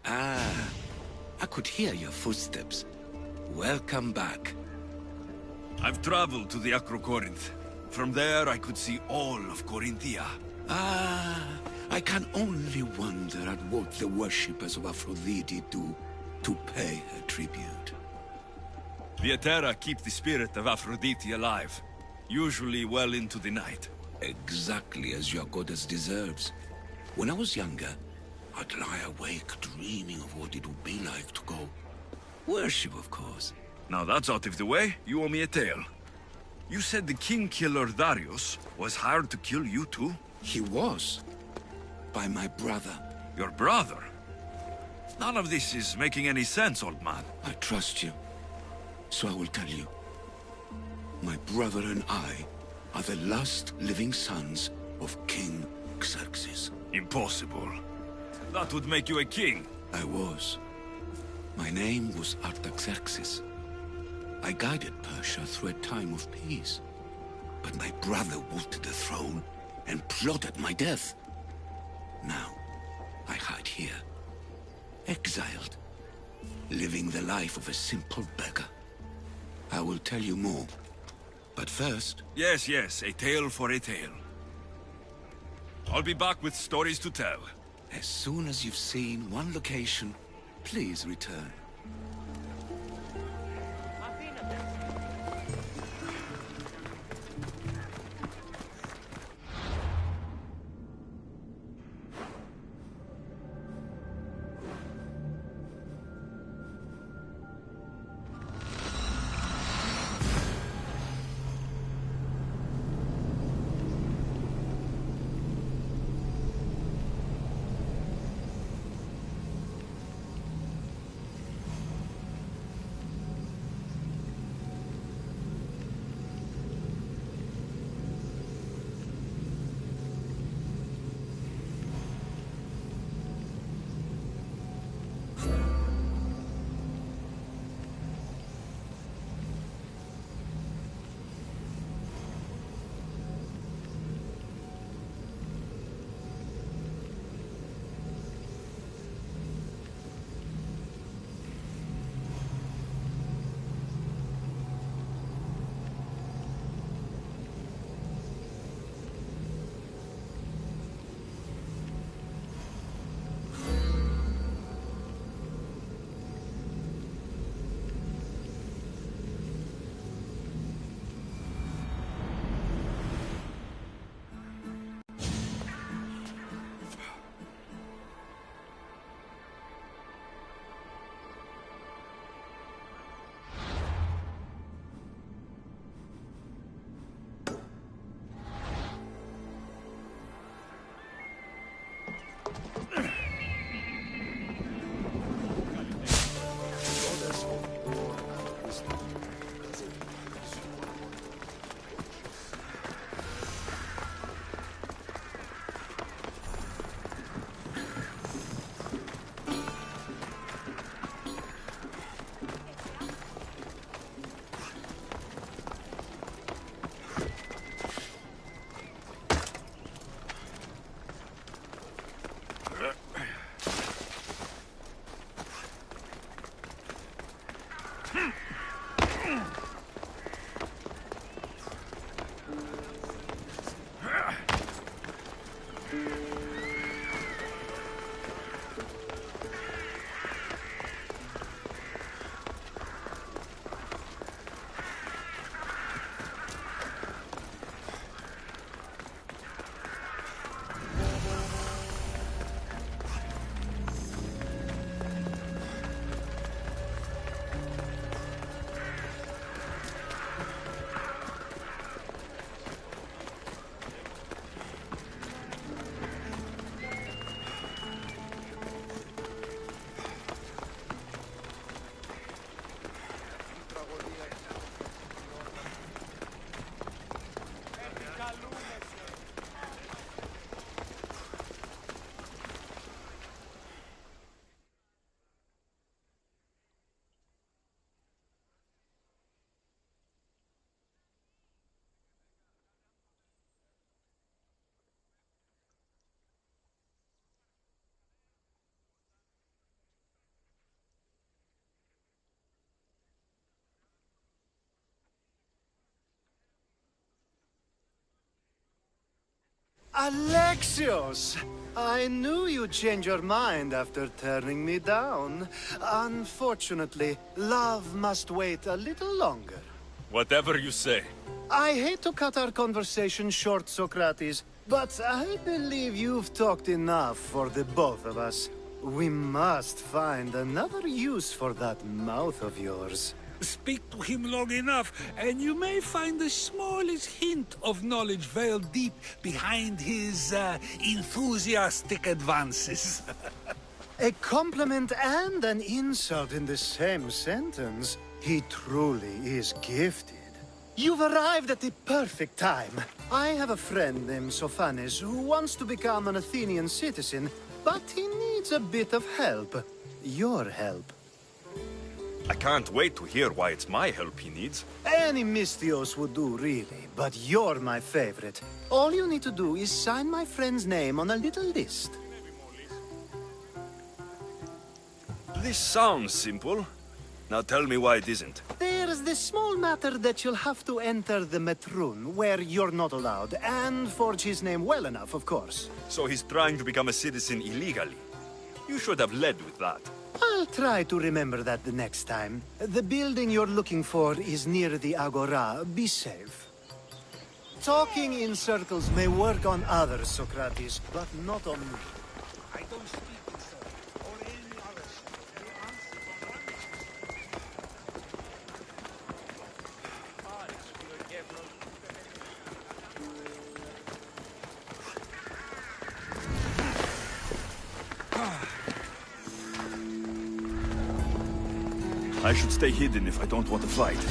Ah, I could hear your footsteps. Welcome back. I've traveled to the Acrocorinth. From there, I could see all of Corinthia. Ah, I can only wonder at what the worshippers of Aphrodite do to pay her tribute. The Aetera keep the spirit of Aphrodite alive, usually well into the night. Exactly as your goddess deserves. When I was younger, I'd lie awake dreaming of what it would be like to go. Worship, of course. Now that's out of the way, you owe me a tale. You said the king killer Darius was hired to kill you too? He was. By my brother. Your brother? None of this is making any sense, old man. I trust you. So I will tell you. My brother and I are the last living sons of King Xerxes. Impossible. That would make you a king. I was. My name was Artaxerxes. I guided Persia through a time of peace. But my brother wanted the throne and plotted my death. Now, I hide here, exiled, living the life of a simple beggar. I will tell you more, but first... Yes, a tale for a tale. I'll be back with stories to tell. As soon as you've seen one location, please return. Alexios! I knew you'd change your mind after turning me down. Unfortunately, love must wait a little longer. Whatever you say. I hate to cut our conversation short, Socrates, but I believe you've talked enough for the both of us. We must find another use for that mouth of yours. Speak to him long enough, and you may find the smallest hint of knowledge veiled deep behind his enthusiastic advances. A compliment and an insult in the same sentence. He truly is gifted. You've arrived at the perfect time. I have a friend named Sophanes who wants to become an Athenian citizen, but he needs a bit of help. Your help. I can't wait to hear why it's my help he needs. Any Misthios would do, really, but you're my favorite. All you need to do is sign my friend's name on a little list. This sounds simple. Now tell me why it isn't. There's the small matter that you'll have to enter the Metroon, where you're not allowed, and forge his name well enough, of course. So he's trying to become a citizen illegally. You should have led with that. I'll try to remember that the next time. The building you're looking for is near the Agora. Be safe. Talking in circles may work on others, Socrates, but not on me. I don't speak in circles, or any others. I should stay hidden if I don't want to fight.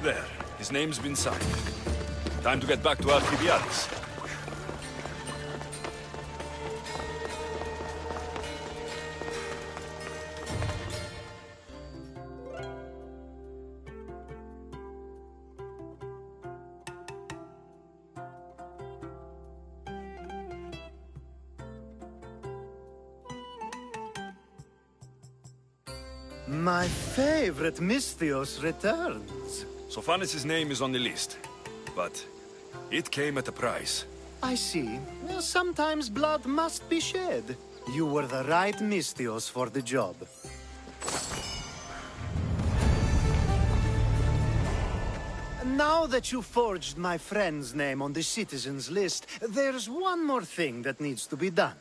There. His name's been signed. Time to get back to Alcibiades. My favorite Misthios returns. Sophanes' name is on the list, but it came at a price. I see. Well, sometimes blood must be shed. You were the right Misthios for the job. Now that you forged my friend's name on the citizens list, there's one more thing that needs to be done.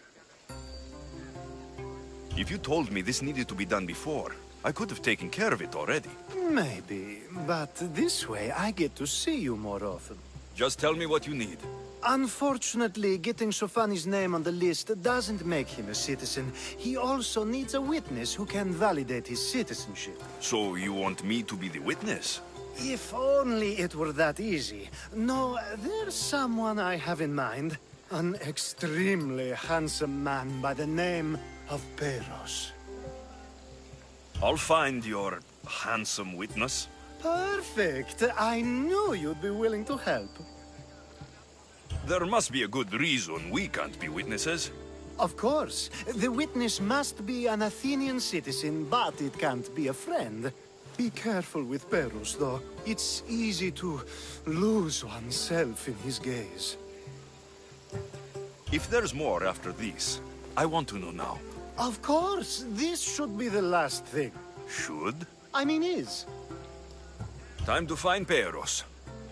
If you told me this needed to be done before, I could have taken care of it already. Maybe, but this way I get to see you more often. Just tell me what you need. Unfortunately, getting Sofani's name on the list doesn't make him a citizen. He also needs a witness who can validate his citizenship. So you want me to be the witness? If only it were that easy. No, there's someone I have in mind. An extremely handsome man by the name of Peros. I'll find your handsome witness. Perfect. I knew you'd be willing to help. There must be a good reason we can't be witnesses. Of course. The witness must be an Athenian citizen, but it can't be a friend. Be careful with Peros, though. It's easy to lose oneself in his gaze. If there's more after this, I want to know now. Of course. This should be the last thing. Should? I mean, is. Time to find Peros.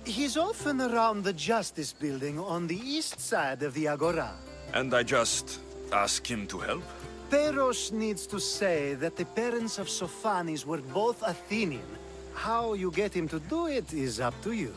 He's often around the Justice Building on the east side of the Agora. And I just ask him to help? Peros needs to say that the parents of Sophanes were both Athenian. How you get him to do it is up to you.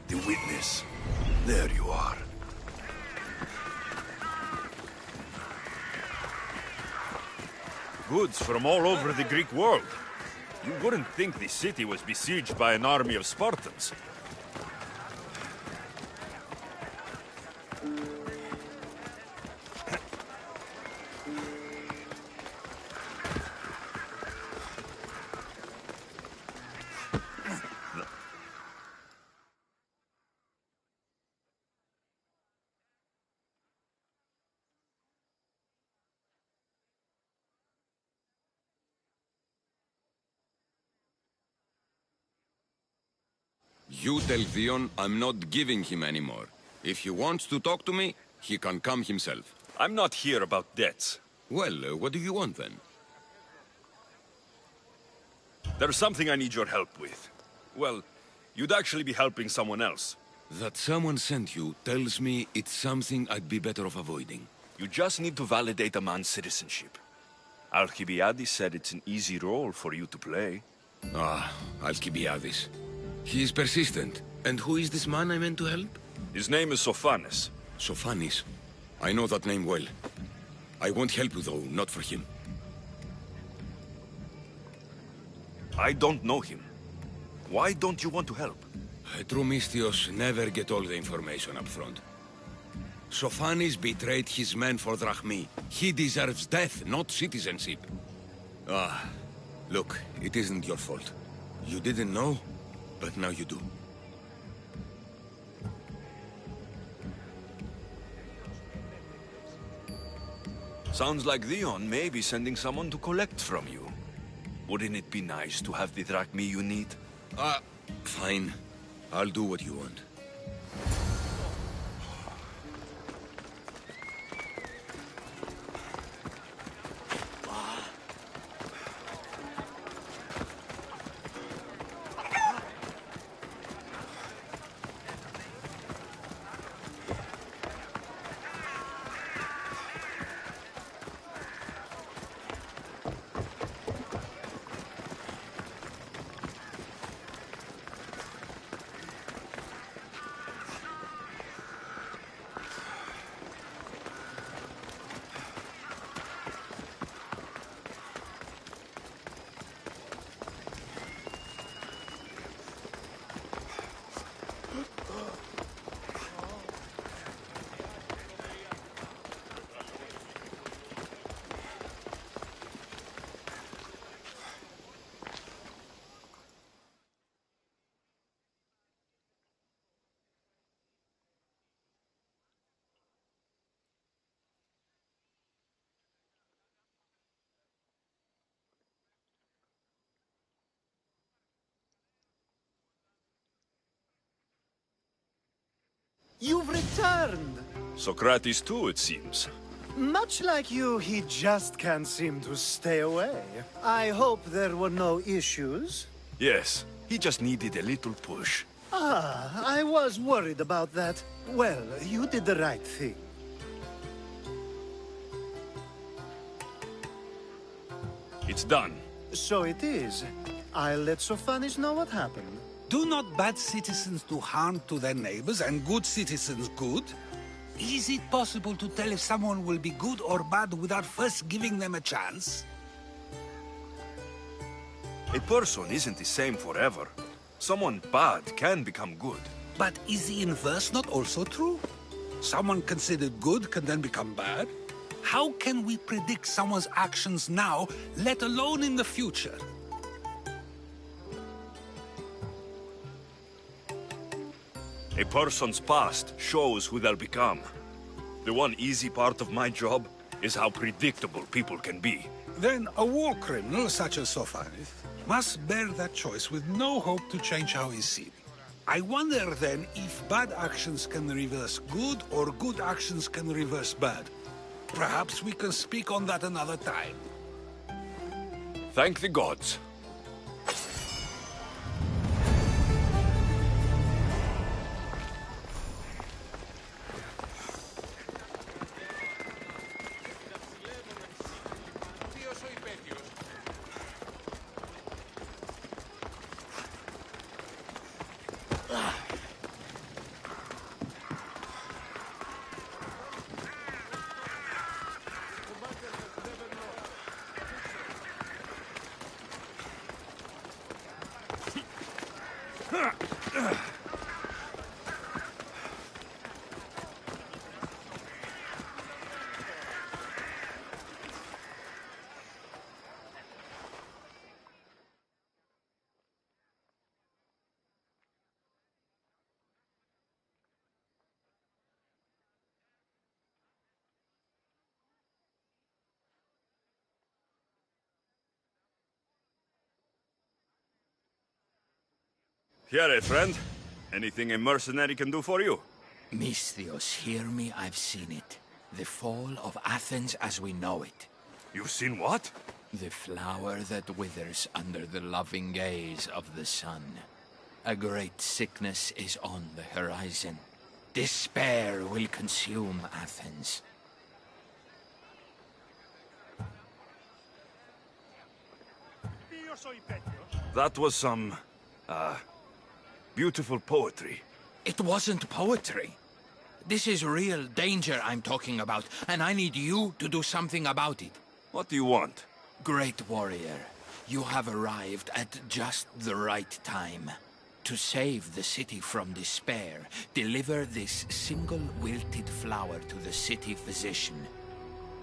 The witness. There you are. Goods from all over the Greek world. You wouldn't think the city was besieged by an army of Spartans. You tell Theon I'm not giving him anymore. If he wants to talk to me, he can come himself. I'm not here about debts. Well, what do you want then? There's something I need your help with. Well, you'd actually be helping someone else. That someone sent you tells me it's something I'd be better off avoiding. You just need to validate a man's citizenship. Alcibiades said it's an easy role for you to play. Ah, Alcibiades. He is persistent. And who is this man I meant to help? His name is Sophanes. Sophanes. I know that name well. I won't help you, though, not for him. I don't know him. Why don't you want to help? True Mystios never get all the information up front. Sophanes betrayed his men for Drachmi. He deserves death, not citizenship. Ah, look, it isn't your fault. You didn't know, but now you do. Sounds like Theon may be sending someone to collect from you. Wouldn't it be nice to have the drachmi you need? Fine. I'll do what you want. You've returned! Socrates too, it seems. Much like you, he just can't seem to stay away. I hope there were no issues. Yes, he just needed a little push. Ah, I was worried about that. Well, you did the right thing. It's done. So it is. I'll let Sophanis know what happened. Do not bad citizens do harm to their neighbors and good citizens good? Is it possible to tell if someone will be good or bad without first giving them a chance? A person isn't the same forever. Someone bad can become good. But is the inverse not also true? Someone considered good can then become bad? How can we predict someone's actions now, let alone in the future? A person's past shows who they'll become. The one easy part of my job is how predictable people can be. Then a war criminal such as Sophanis must bear that choice with no hope to change how he's seen. I wonder then if bad actions can reverse good or good actions can reverse bad. Perhaps we can speak on that another time. Thank the gods. Here, friend. Anything a mercenary can do for you? Misthios, hear me, I've seen it. The fall of Athens as we know it. You've seen what? The flower that withers under the loving gaze of the sun. A great sickness is on the horizon. Despair will consume Athens. That was some, beautiful poetry. It wasn't poetry. This is real danger I'm talking about, and I need you to do something about it. What do you want? Great warrior, you have arrived at just the right time. To save the city from despair, deliver this single wilted flower to the city physician.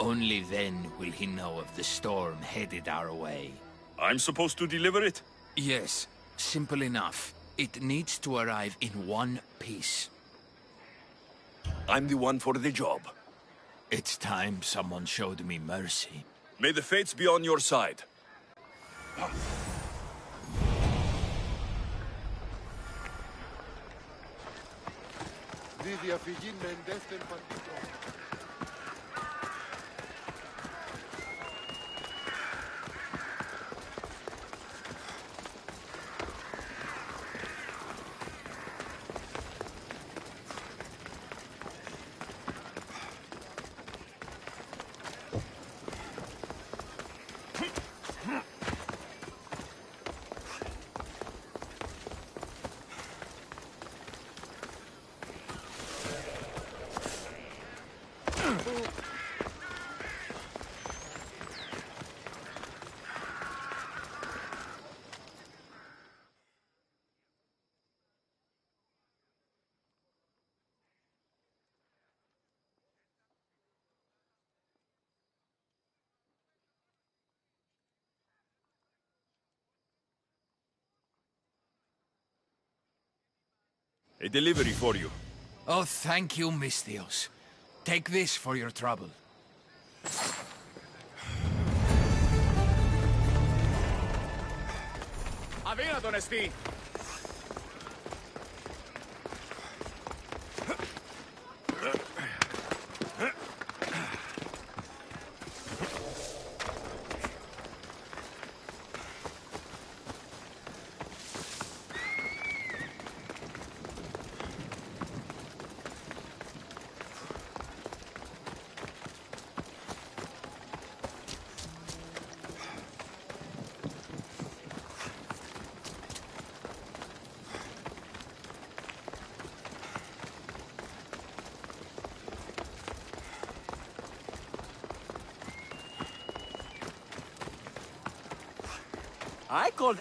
Only then will he know of the storm headed our way. I'm supposed to deliver it? Yes, simple enough. It needs to arrive in one piece. I'm the one for the job. It's time someone showed me mercy. May the fates be on your side. A delivery for you. Oh, thank you, Misthios. Take this for your trouble. Αδύνατον εστί! I called...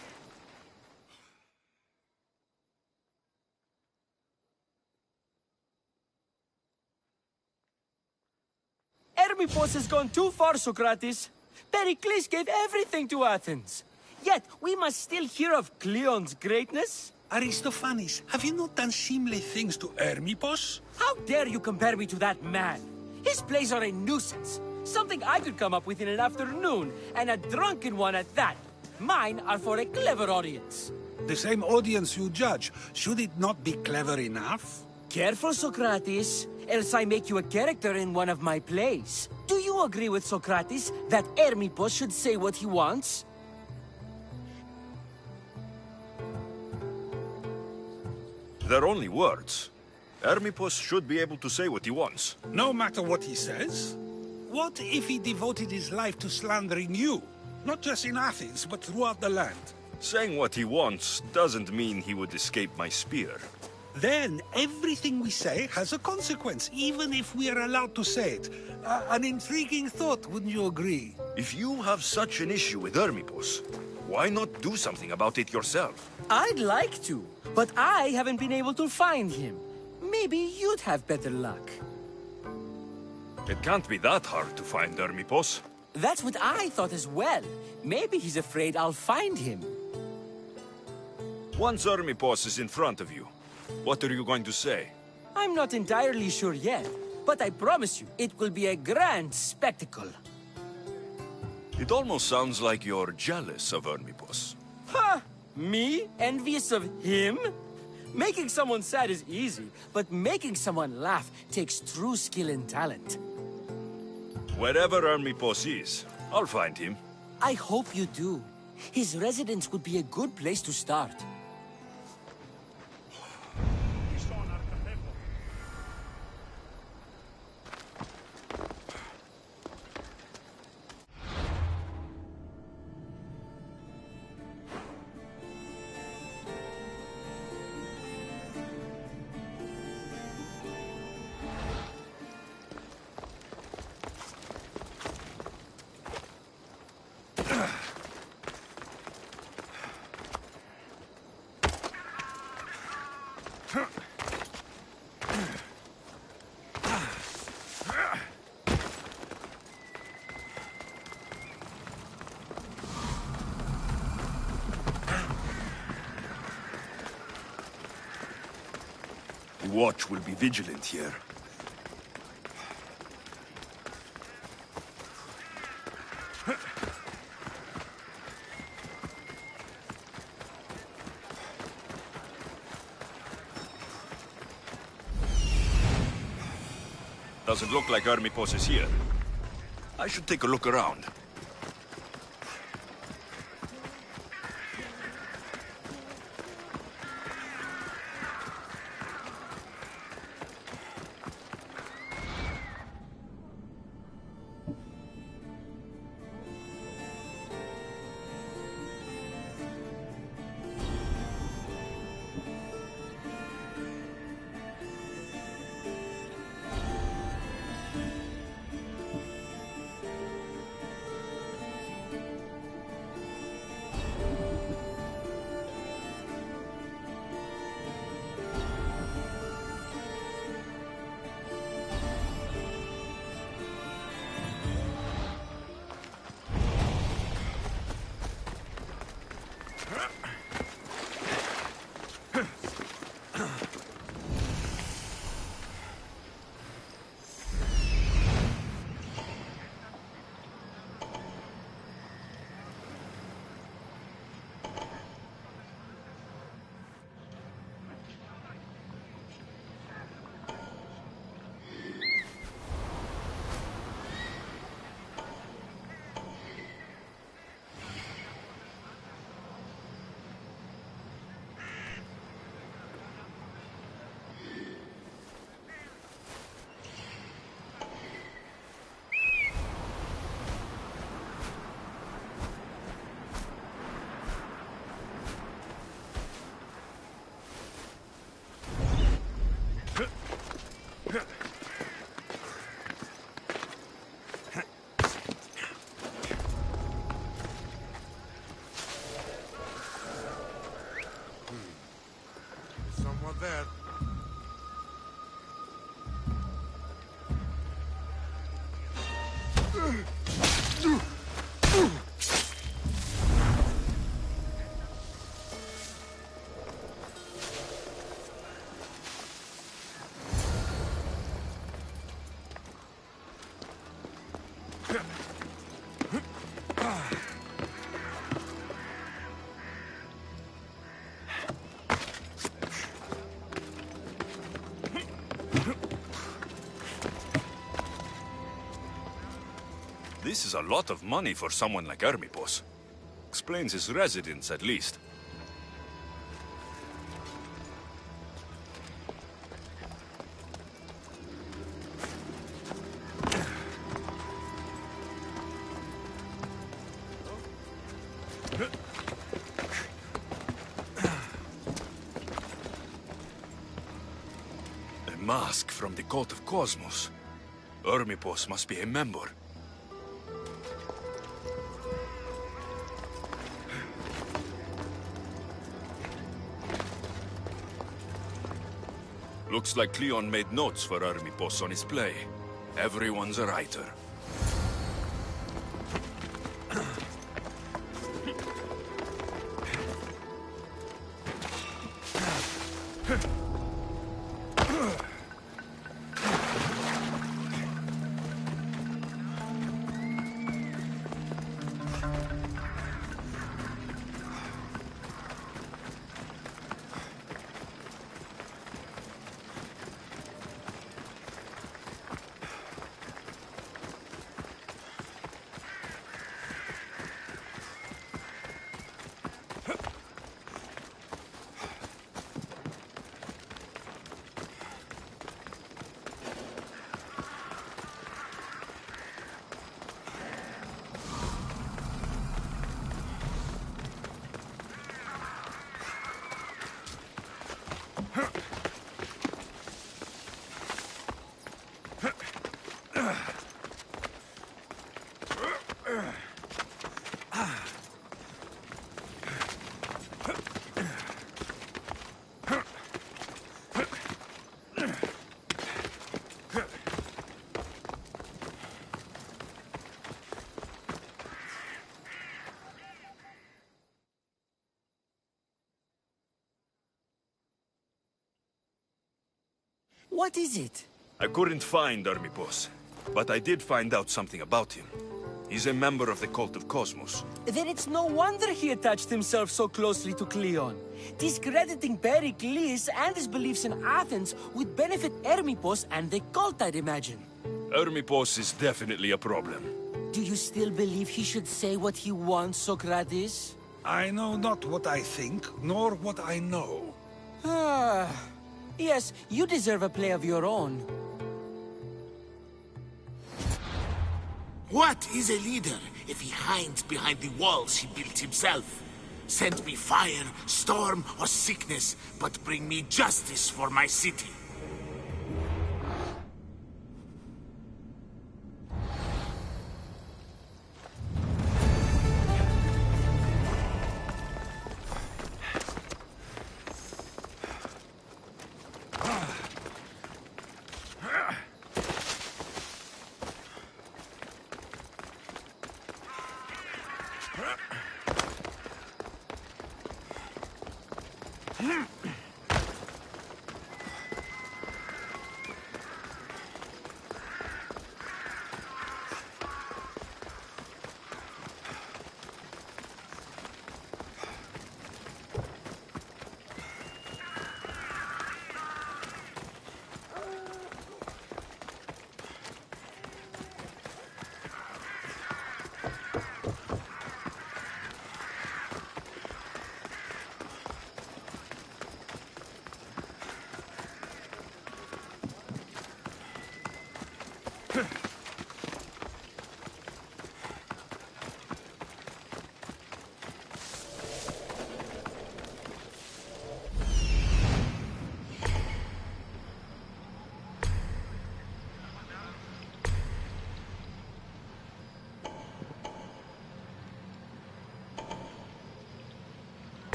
Hermippos has gone too far, Socrates. Pericles gave everything to Athens. Yet, we must still hear of Cleon's greatness. Aristophanes, have you not done seemly things to Hermippos? How dare you compare me to that man? His plays are a nuisance. Something I could come up with in an afternoon, and a drunken one at that. Mine are for a clever audience. The same audience you judge. Should it not be clever enough? Careful, Socrates, else I make you a character in one of my plays. Do you agree with Socrates that Hermippos should say what he wants? They're only words. Hermippos should be able to say what he wants. No matter what he says? What if he devoted his life to slandering you? Not just in Athens, but throughout the land. Saying what he wants doesn't mean he would escape my spear. Then everything we say has a consequence, even if we are allowed to say it. An intriguing thought, wouldn't you agree? If you have such an issue with Hermippos, why not do something about it yourself? I'd like to, but I haven't been able to find him. Maybe you'd have better luck. It can't be that hard to find Hermippos. That's what I thought as well. Maybe he's afraid I'll find him. Once Hermippos is in front of you, what are you going to say? I'm not entirely sure yet, but I promise you, it will be a grand spectacle. It almost sounds like you're jealous of Hermippos. Ha! Me? Envious of him? Making someone sad is easy, but making someone laugh takes true skill and talent. Wherever Hermippos is, I'll find him. I hope you do. His residence would be a good place to start. The watch will be vigilant here. Doesn't look like Hermippos is here. I should take a look around. there. This is a lot of money for someone like Hermipos. Explains his residence, at least. A mask from the cult of Cosmos. Hermipos must be a member. Looks like Cleon made notes for Hermipos on his play. Everyone's a writer. What is it? I couldn't find Hermipos, but I did find out something about him. He's a member of the cult of Cosmos. Then it's no wonder he attached himself so closely to Cleon. Discrediting Pericles and his beliefs in Athens would benefit Hermipos and the cult, I'd imagine. Hermipos is definitely a problem. Do you still believe he should say what he wants, Socrates? I know not what I think, nor what I know. Ah, yes, you deserve a play of your own. What is a leader if he hides behind the walls he built himself? Send me fire, storm, or sickness, but bring me justice for my city.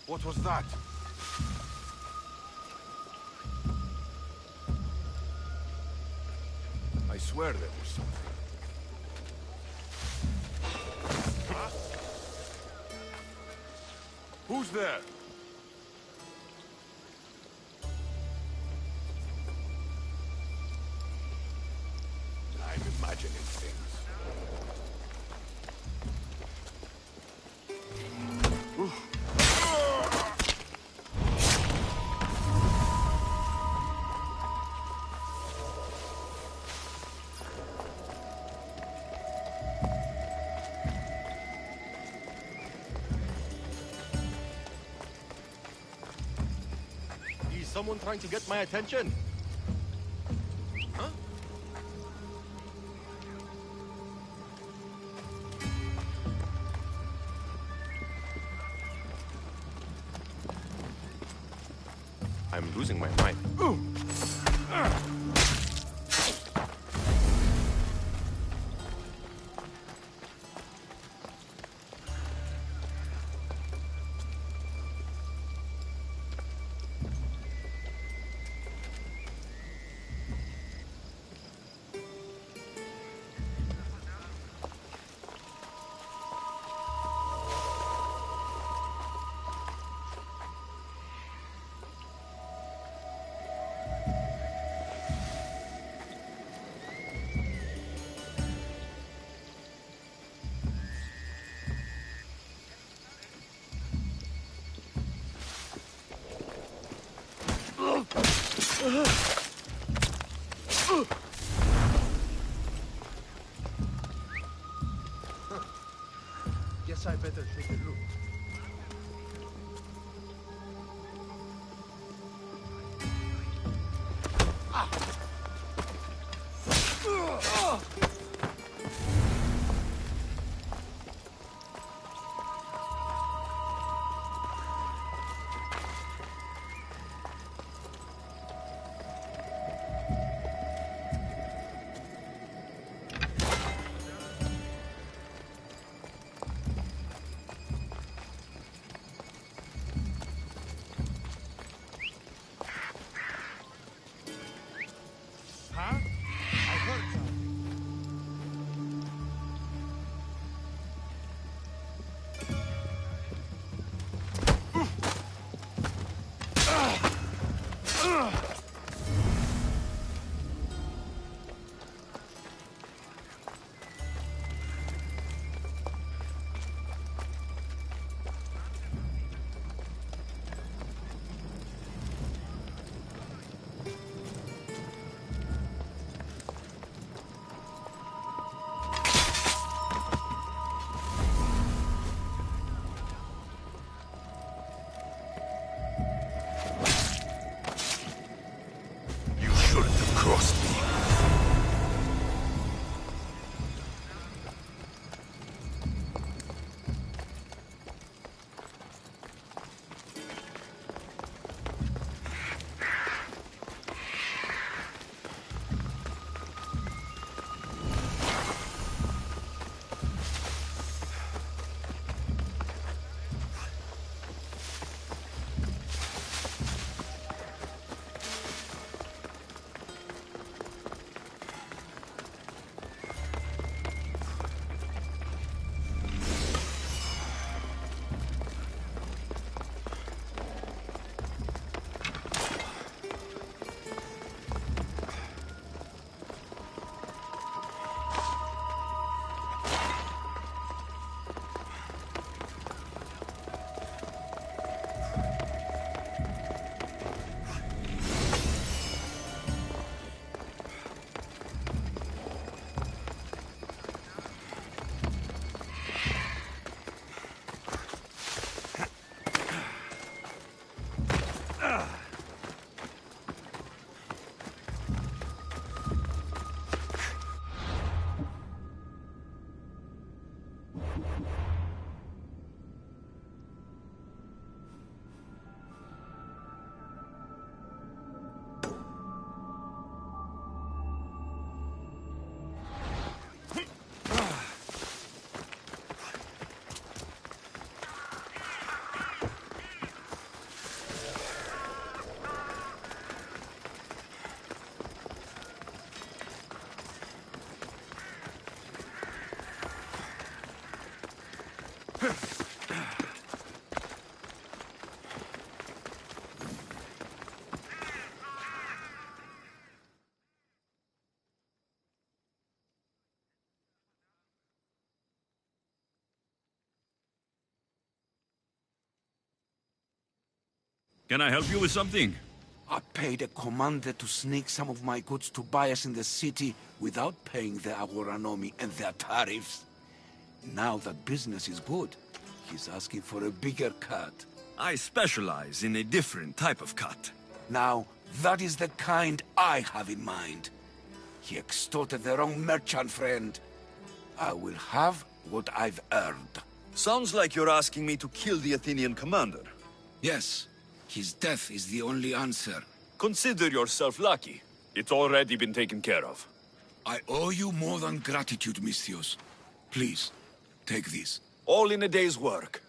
What was that? I swear there was something. Huh? Who's there? I'm imagining things. Is someone trying to get my attention? Huh? I'm losing my mind. Guess I better take a look. Can I help you with something? I paid a commander to sneak some of my goods to buyers in the city without paying the Agoranomi and their tariffs. Now that business is good, he's asking for a bigger cut. I specialize in a different type of cut. Now, that is the kind I have in mind. He extorted the wrong merchant friend. I will have what I've earned. Sounds like you're asking me to kill the Athenian commander. Yes, his death is the only answer. Consider yourself lucky. It's already been taken care of. I owe you more than gratitude, Misthios. Please, take this. All in a day's work.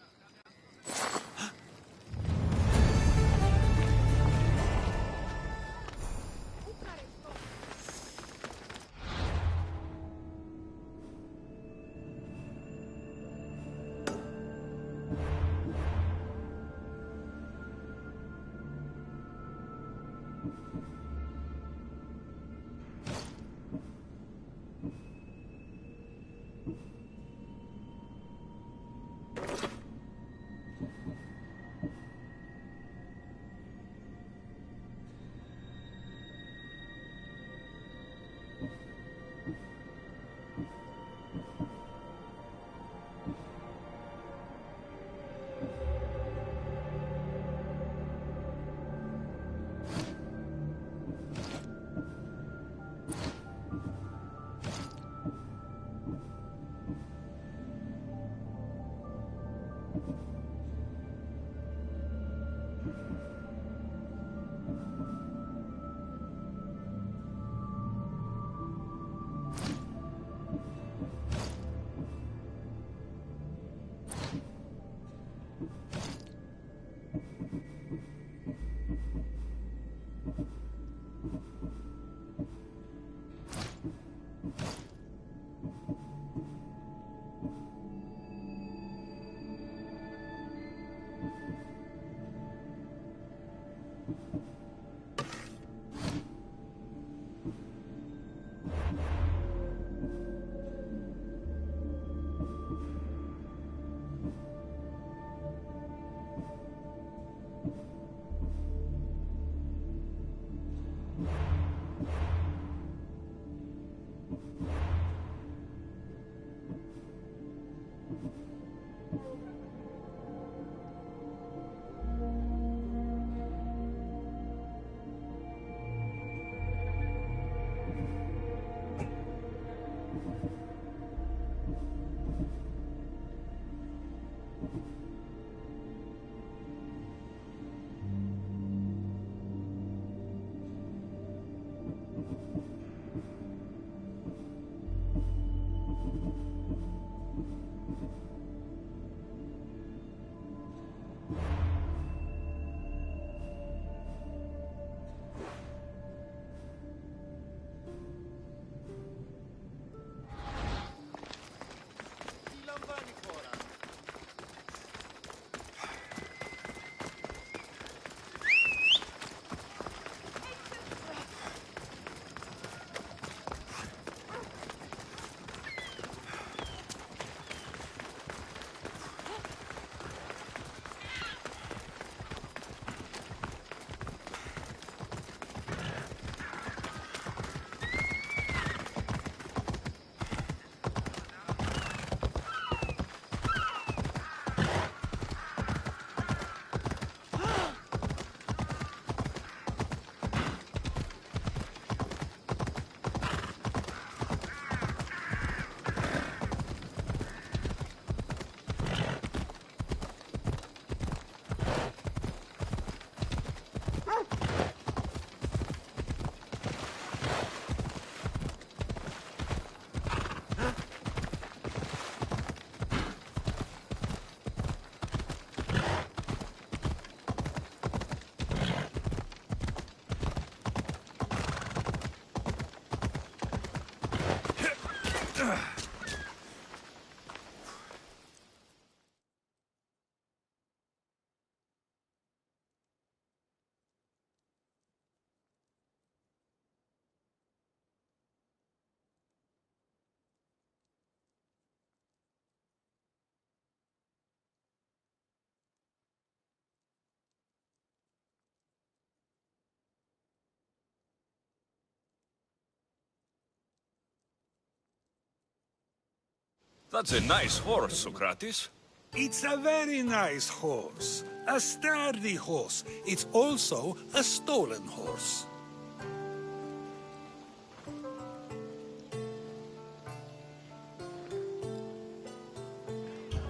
That's a nice horse, Socrates. It's a very nice horse. A sturdy horse. It's also a stolen horse.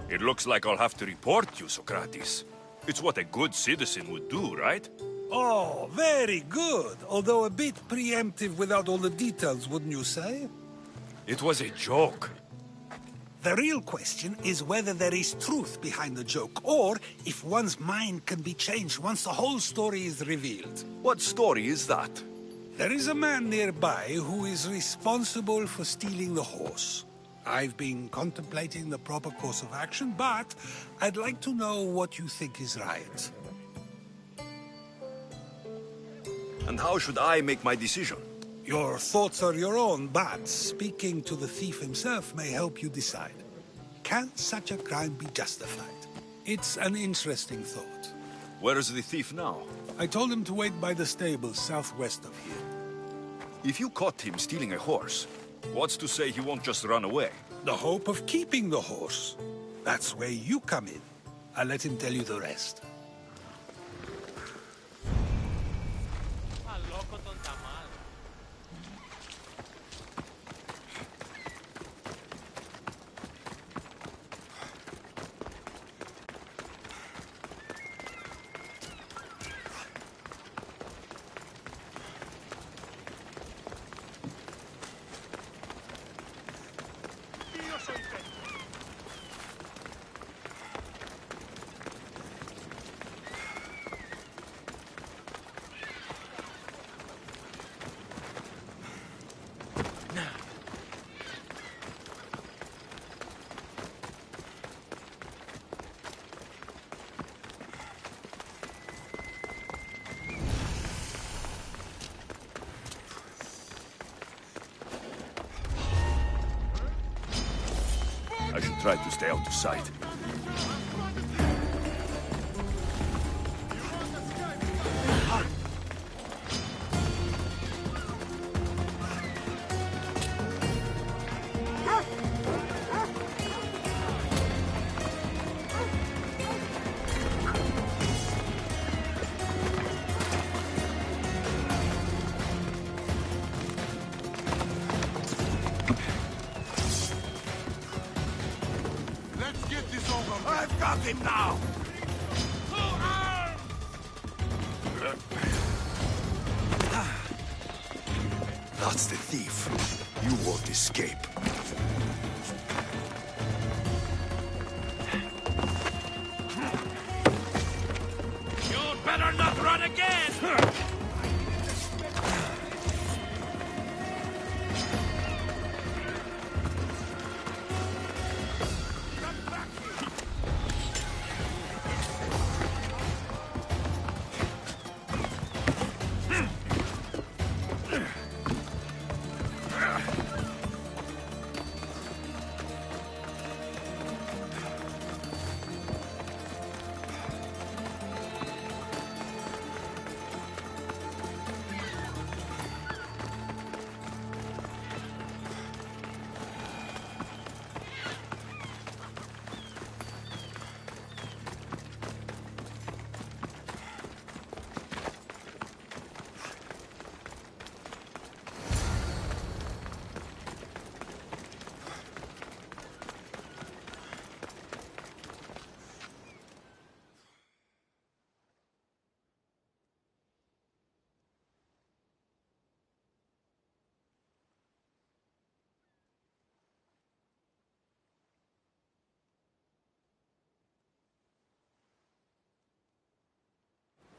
It looks like I'll have to report you, Socrates. It's what a good citizen would do, right? Oh, very good. Although a bit preemptive without all the details, wouldn't you say? It was a joke. The real question is whether there is truth behind the joke, or if one's mind can be changed once the whole story is revealed. What story is that? There is a man nearby who is responsible for stealing the horse. I've been contemplating the proper course of action, but I'd like to know what you think is right. And how should I make my decision? Your thoughts are your own, but speaking to the thief himself may help you decide. Can such a crime be justified? It's an interesting thought. Where is the thief now? I told him to wait by the stables southwest of here. If you caught him stealing a horse, what's to say he won't just run away? The hope of keeping the horse. That's where you come in. I'll let him tell you the rest. I should try to stay out of sight. I've got him now! That's the thief. You won't escape. You'd better not run again!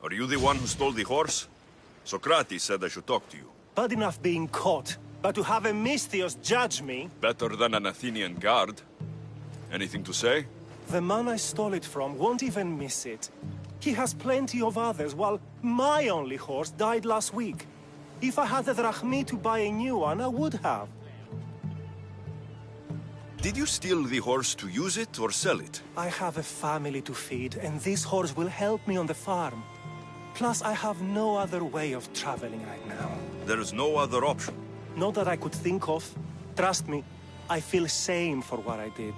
Are you the one who stole the horse? Socrates said I should talk to you. Bad enough being caught, but to have a Misthios judge me... Better than an Athenian guard. Anything to say? The man I stole it from won't even miss it. He has plenty of others, while my only horse died last week. If I had the drachmi to buy a new one, I would have. Did you steal the horse to use it or sell it? I have a family to feed, and this horse will help me on the farm. Plus, I have no other way of traveling right now. There is no other option. Not that I could think of. Trust me, I feel shame for what I did.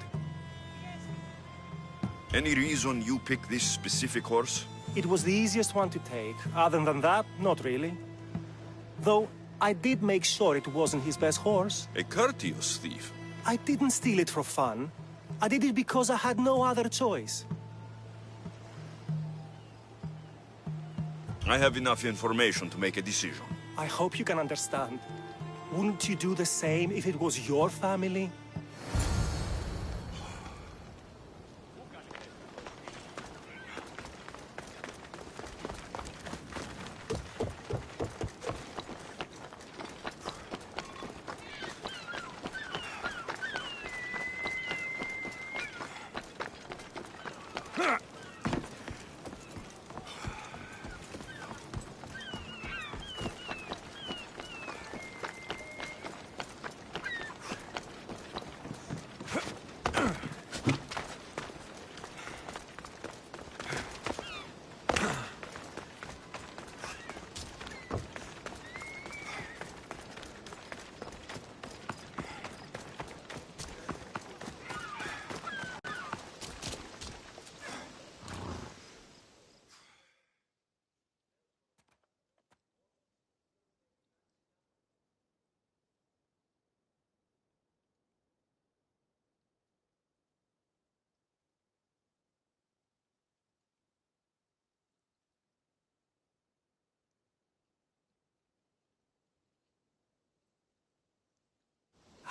Any reason you picked this specific horse? It was the easiest one to take. Other than that, not really. Though, I did make sure it wasn't his best horse. A courteous thief. I didn't steal it for fun. I did it because I had no other choice. I have enough information to make a decision. I hope you can understand. Wouldn't you do the same if it was your family?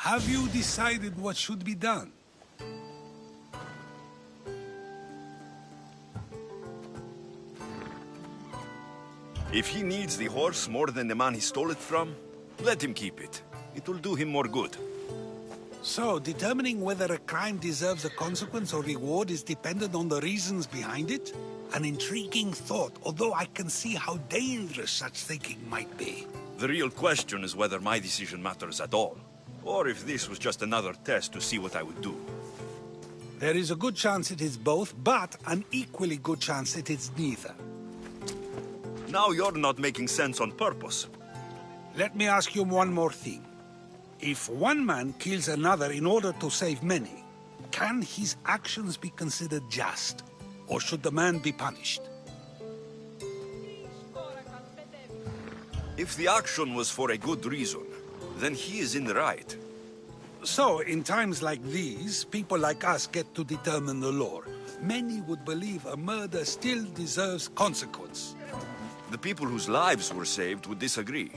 Have you decided what should be done? If he needs the horse more than the man he stole it from, let him keep it. It will do him more good. So, determining whether a crime deserves a consequence or reward is dependent on the reasons behind it? An intriguing thought, although I can see how dangerous such thinking might be. The real question is whether my decision matters at all, or if this was just another test to see what I would do. There is a good chance it is both, but an equally good chance it is neither. Now you're not making sense on purpose. Let me ask you one more thing. If one man kills another in order to save many, can his actions be considered just? Or should the man be punished? If the action was for a good reason, then he is in the right. So, in times like these, people like us get to determine the law. Many would believe a murder still deserves consequence. The people whose lives were saved would disagree.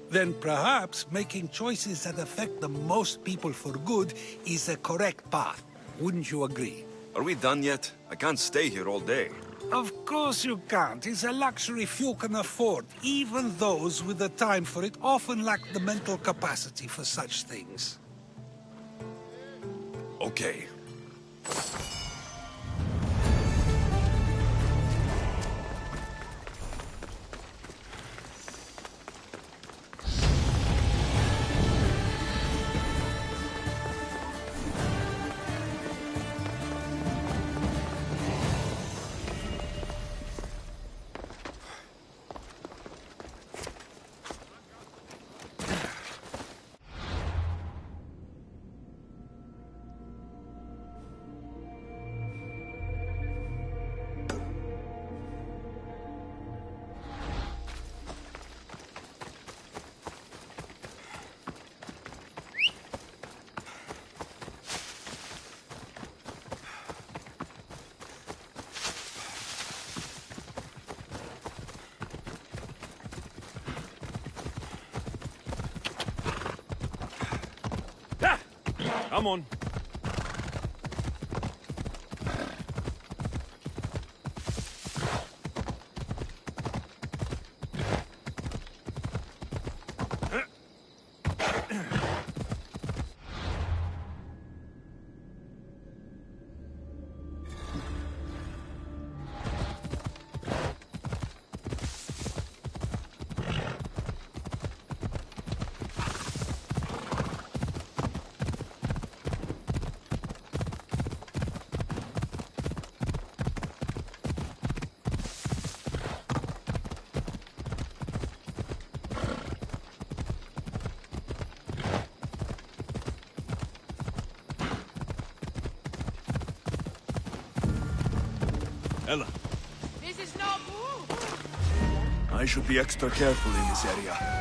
Then perhaps making choices that affect the most people for good is a correct path. Wouldn't you agree? Are we done yet? I can't stay here all day. Of course you can't. It's a luxury few can afford. Even those with the time for it often lack the mental capacity for such things. Okay. Come on. Ella, This is not... I should be extra careful in this area.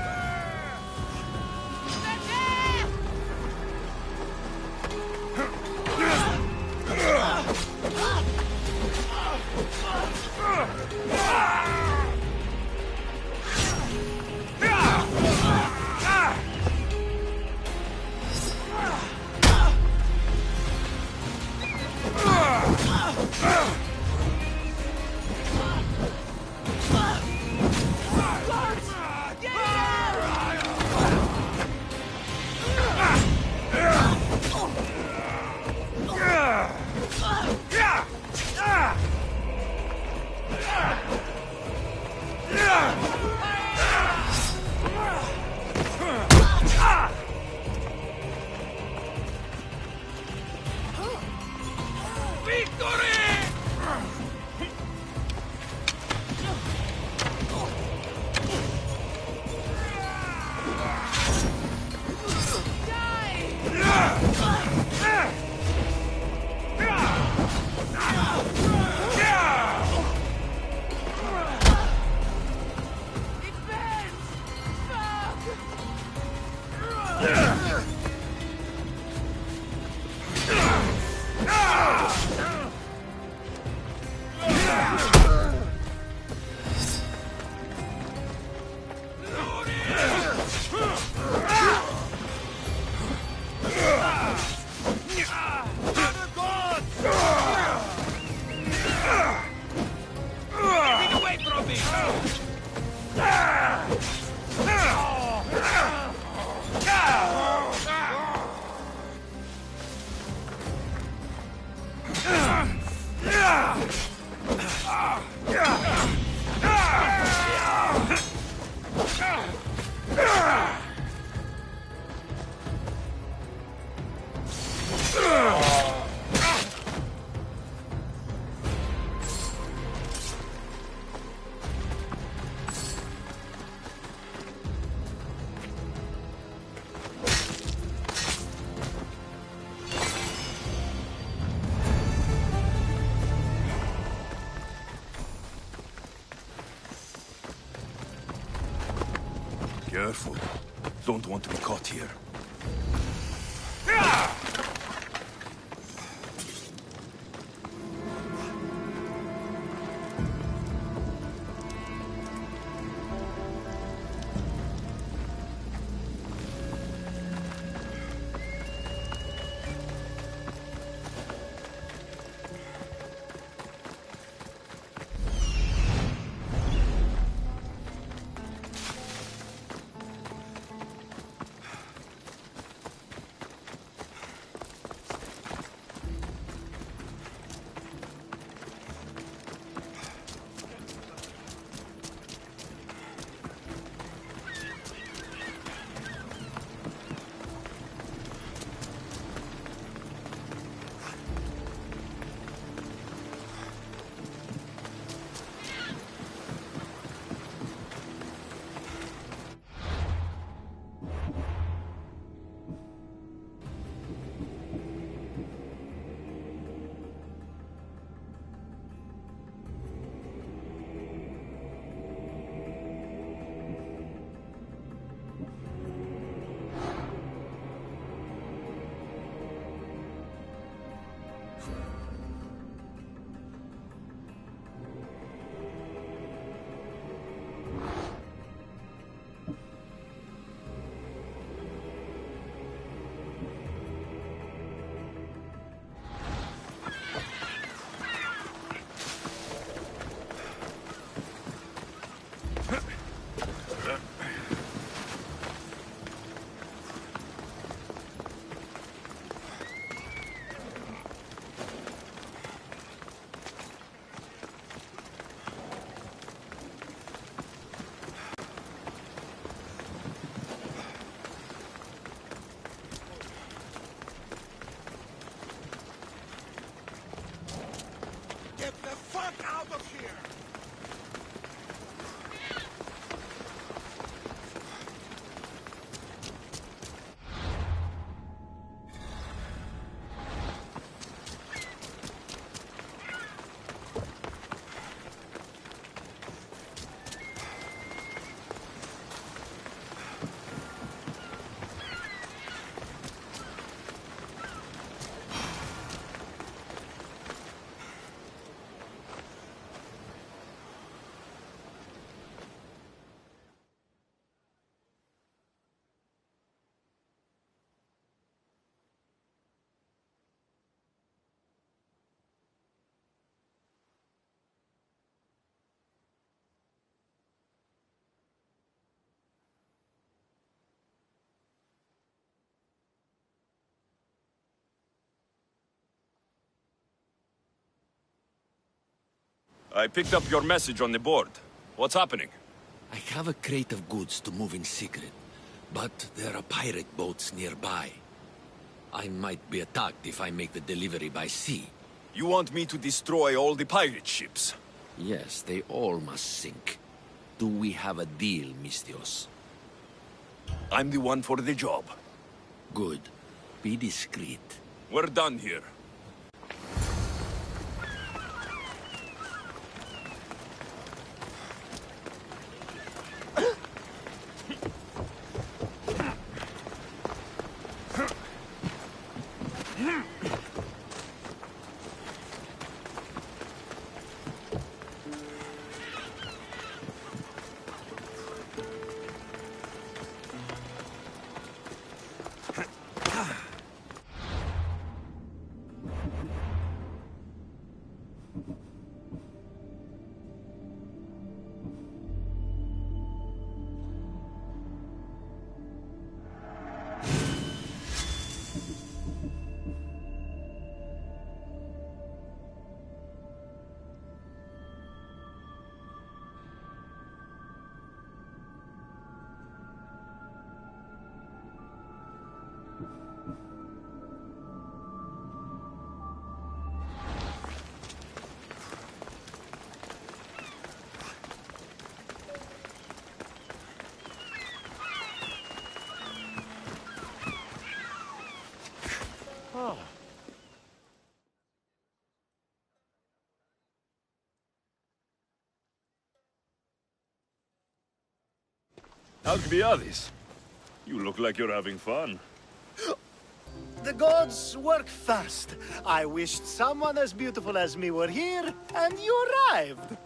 Careful. Don't want to be caught here. I picked up your message on the board. What's happening? I have a crate of goods to move in secret, but there are pirate boats nearby. I might be attacked if I make the delivery by sea. You want me to destroy all the pirate ships? Yes, they all must sink. Do we have a deal, Mistios? I'm the one for the job. Good. Be discreet. We're done here. Alcbiades, you look like you're having fun. The gods work fast. I wished someone as beautiful as me were here, and you arrived.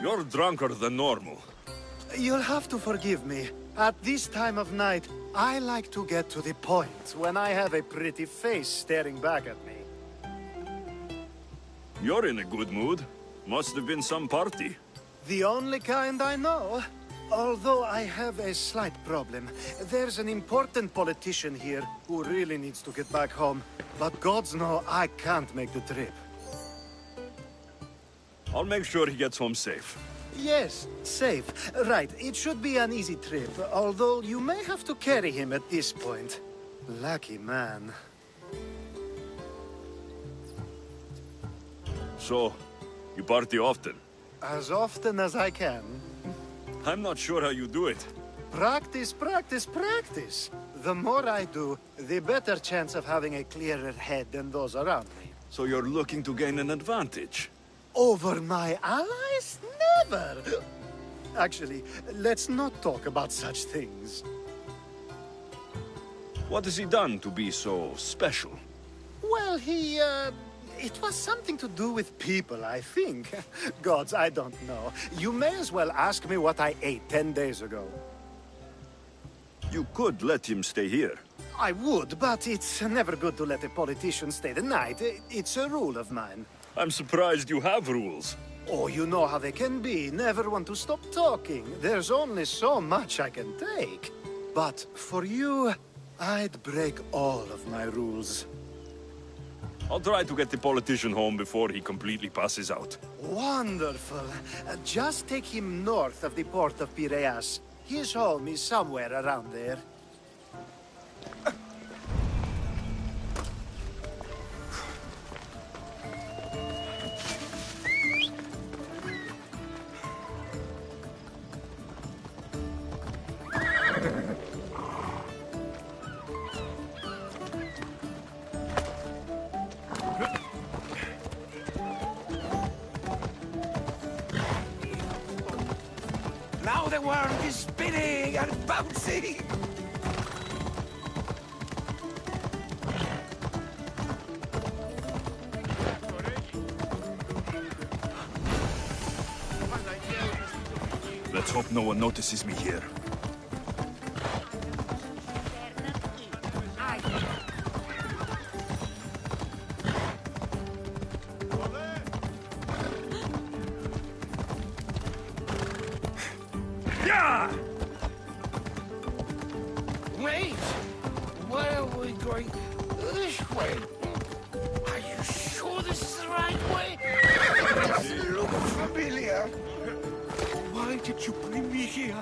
You're drunker than normal. You'll have to forgive me. At this time of night, I like to get to the point when I have a pretty face staring back at me. You're in a good mood. Must have been some party. The only kind I know. Although I have a slight problem. There's an important politician here who really needs to get back home. But gods know I can't make the trip. I'll make sure he gets home safe. Yes, safe. Right, it should be an easy trip, although you may have to carry him at this point. Lucky man. So, you party often? As often as I can. I'm not sure how you do it. Practice, practice, practice. The more I do, the better chance of having a clearer head than those around me. So you're looking to gain an advantage? Over my allies? Never! Actually, let's not talk about such things. What has he done to be so special? Well, it was something to do with people, I think. Gods, I don't know. You may as well ask me what I ate 10 days ago. You could let him stay here. I would, but it's never good to let a politician stay the night. It's a rule of mine. I'm surprised you have rules. Oh, you know how they can be. Never want to stop talking. There's only so much I can take. But for you, I'd break all of my rules. I'll try to get the politician home before he completely passes out. Wonderful. Just take him north of the port of Piraeus. His home is somewhere around there. Now the world is spinning and bouncing! Let's hope no one notices me here. Wait! Where are we going? This way. did you bring me here?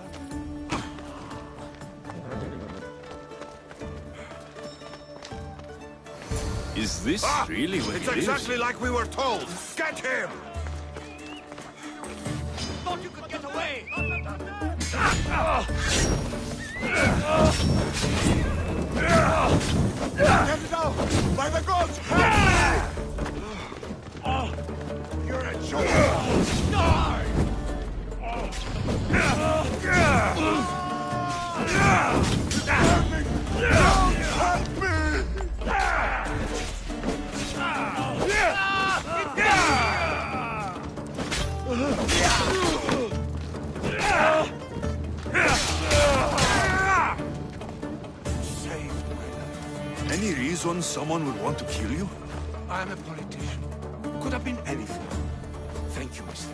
Is this really what It's it is? exactly like we were told! Get him! Thought you could get away! Get it out! By the gods! Help me! You're a joke! Die! Help me! Any reason someone would want to kill you? I'm a politician. Could have been anything. Thank you, Mr.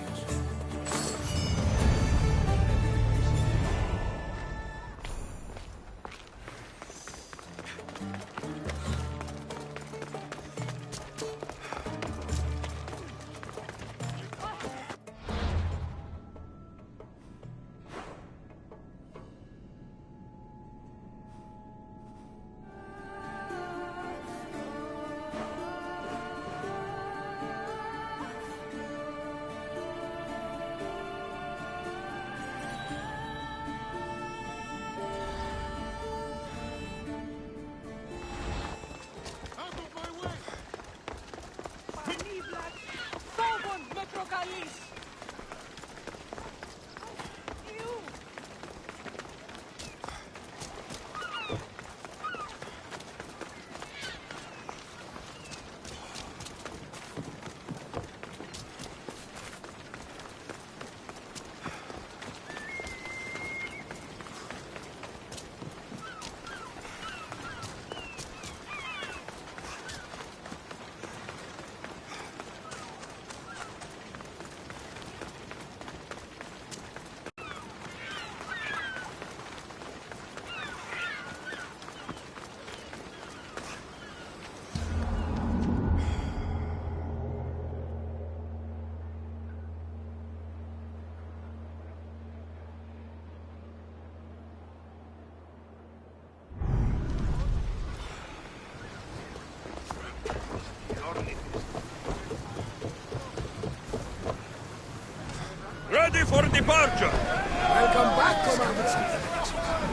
Ready for departure! Welcome back, Commander.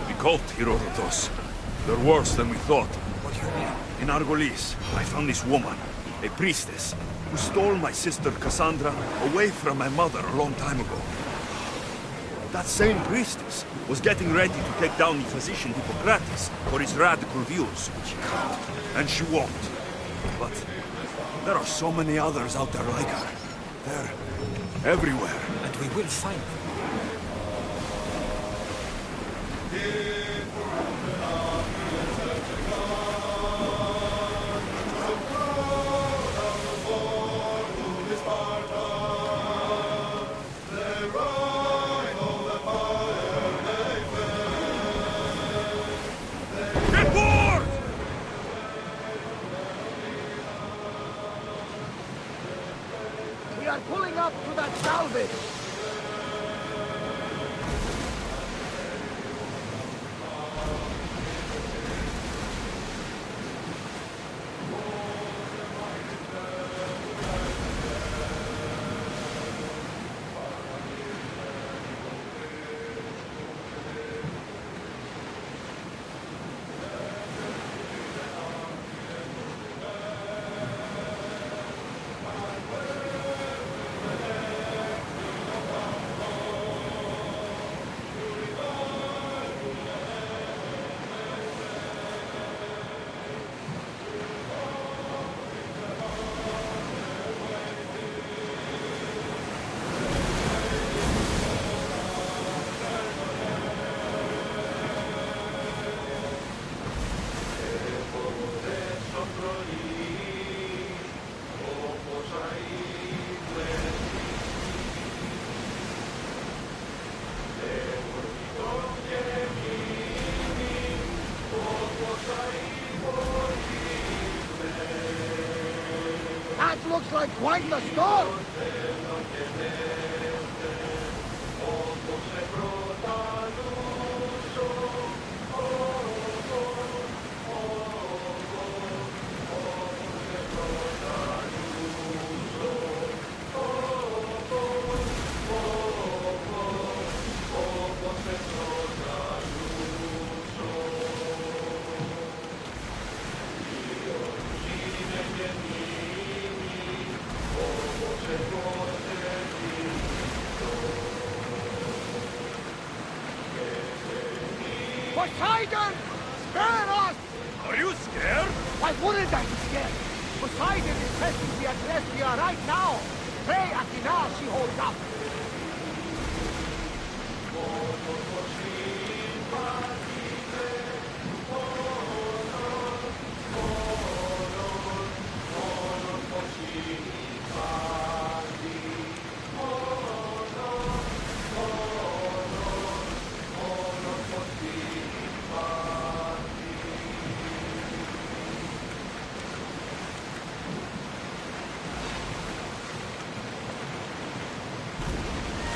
The cult, Herodotus. They're worse than we thought. What do you mean? In Argolis, I found this woman, a priestess, who stole my sister Cassandra away from my mother a long time ago. That same priestess was getting ready to take down the physician Hippocrates for his radical views. She can't, and she won't. But there are so many others out there like her. They're everywhere. And we will find them. Get board! We are pulling up to that salvage! That looks like quite the storm! Poseidon! Spare us! Are you scared? Why wouldn't I be scared? Poseidon is testing the Adrestia right now. Pray Athena she holds up.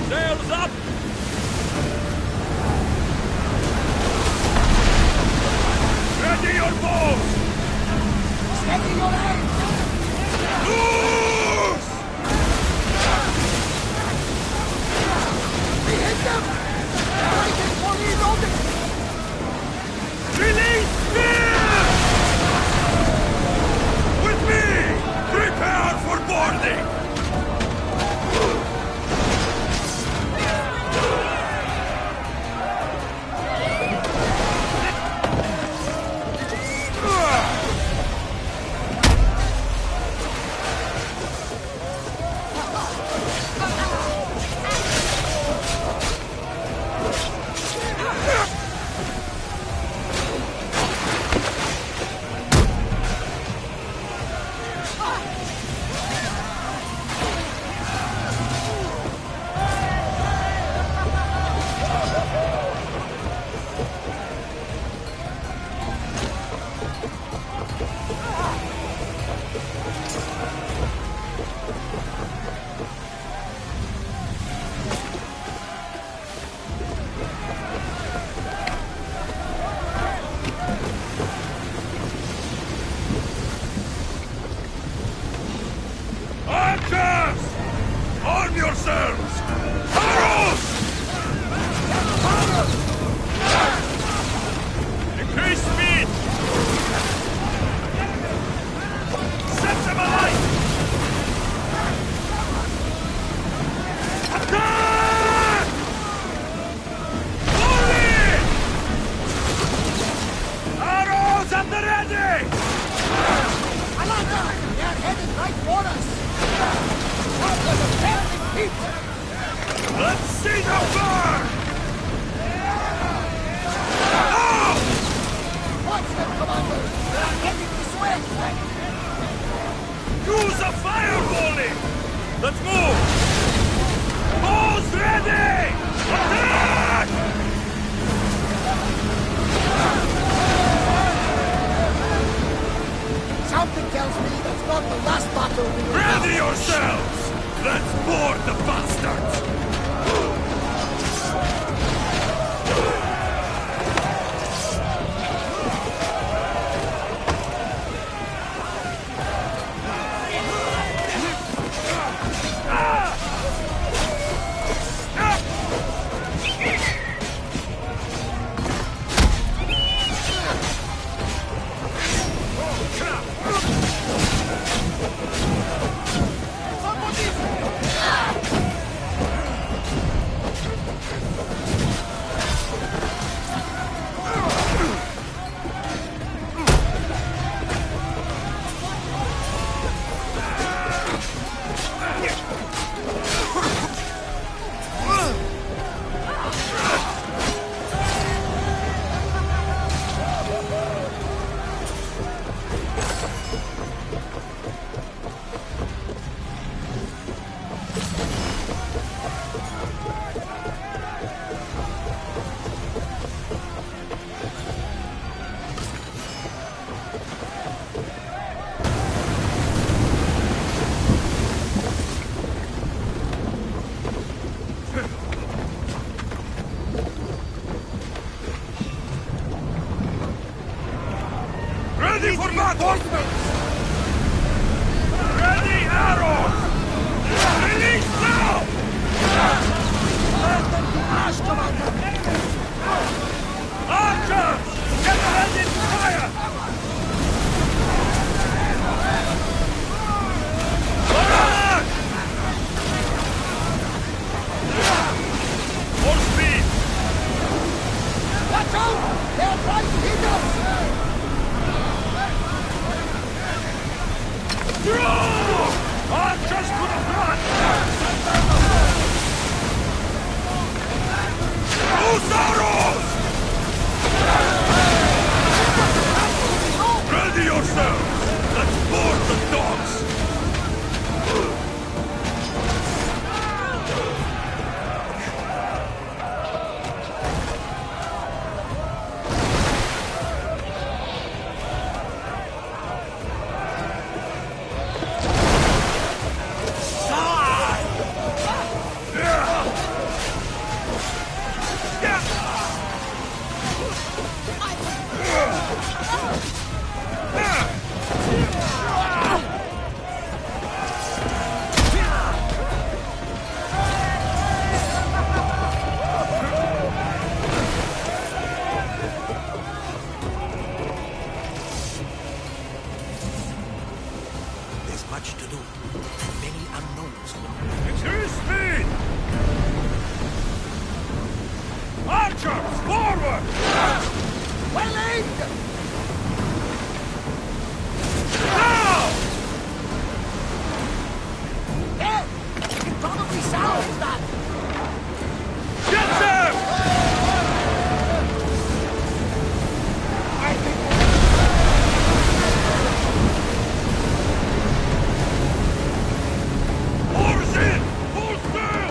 Sails up! Ready your bows! Steady your aim! Loose! We hit them! Fighting for reloading! Release spear! With me! Prepare for boarding! Arm yourselves! Arrows! Increase speed! Set them alight! Attack! Volley! Arrows at the ready! Alana! They're headed right for us! Let's see the burn! Oh! Watch them, Commander! They're heading this way! Use a fireballing! Let's move! Bows ready! Attack! Something tells me that's not the last battle we will have. Ready yourselves! Let's board the bastards! Ready for battle! Ready arrows! Release now! Archers! Get ready to fire! Forward! Full speed! Watch out! They're Archers, forward! Well aimed! Now! There! You can probably salvage that! Get them! I think Oars in! Full sail!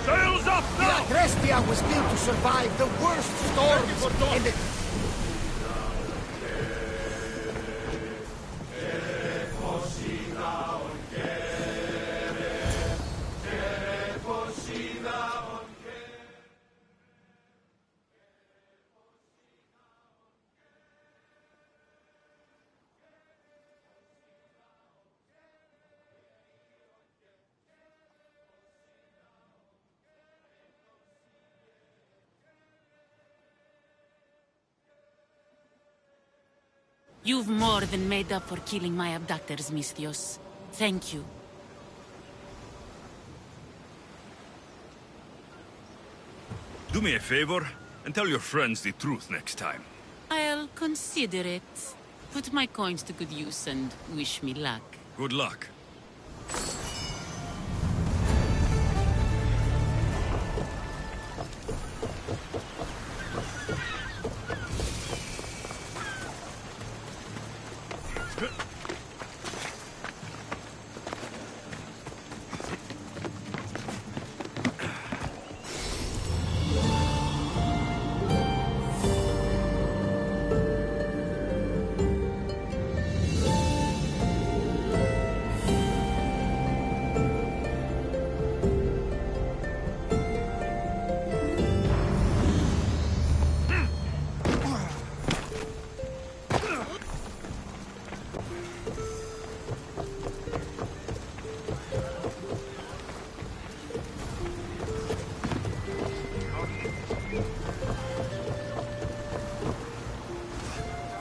Sails up now! Drestia was built to survive the worst storms in the... You've more than made up for killing my abductors, Misthios. Thank you. Do me a favor, and tell your friends the truth next time. I'll consider it. Put my coins to good use and wish me luck. Good luck.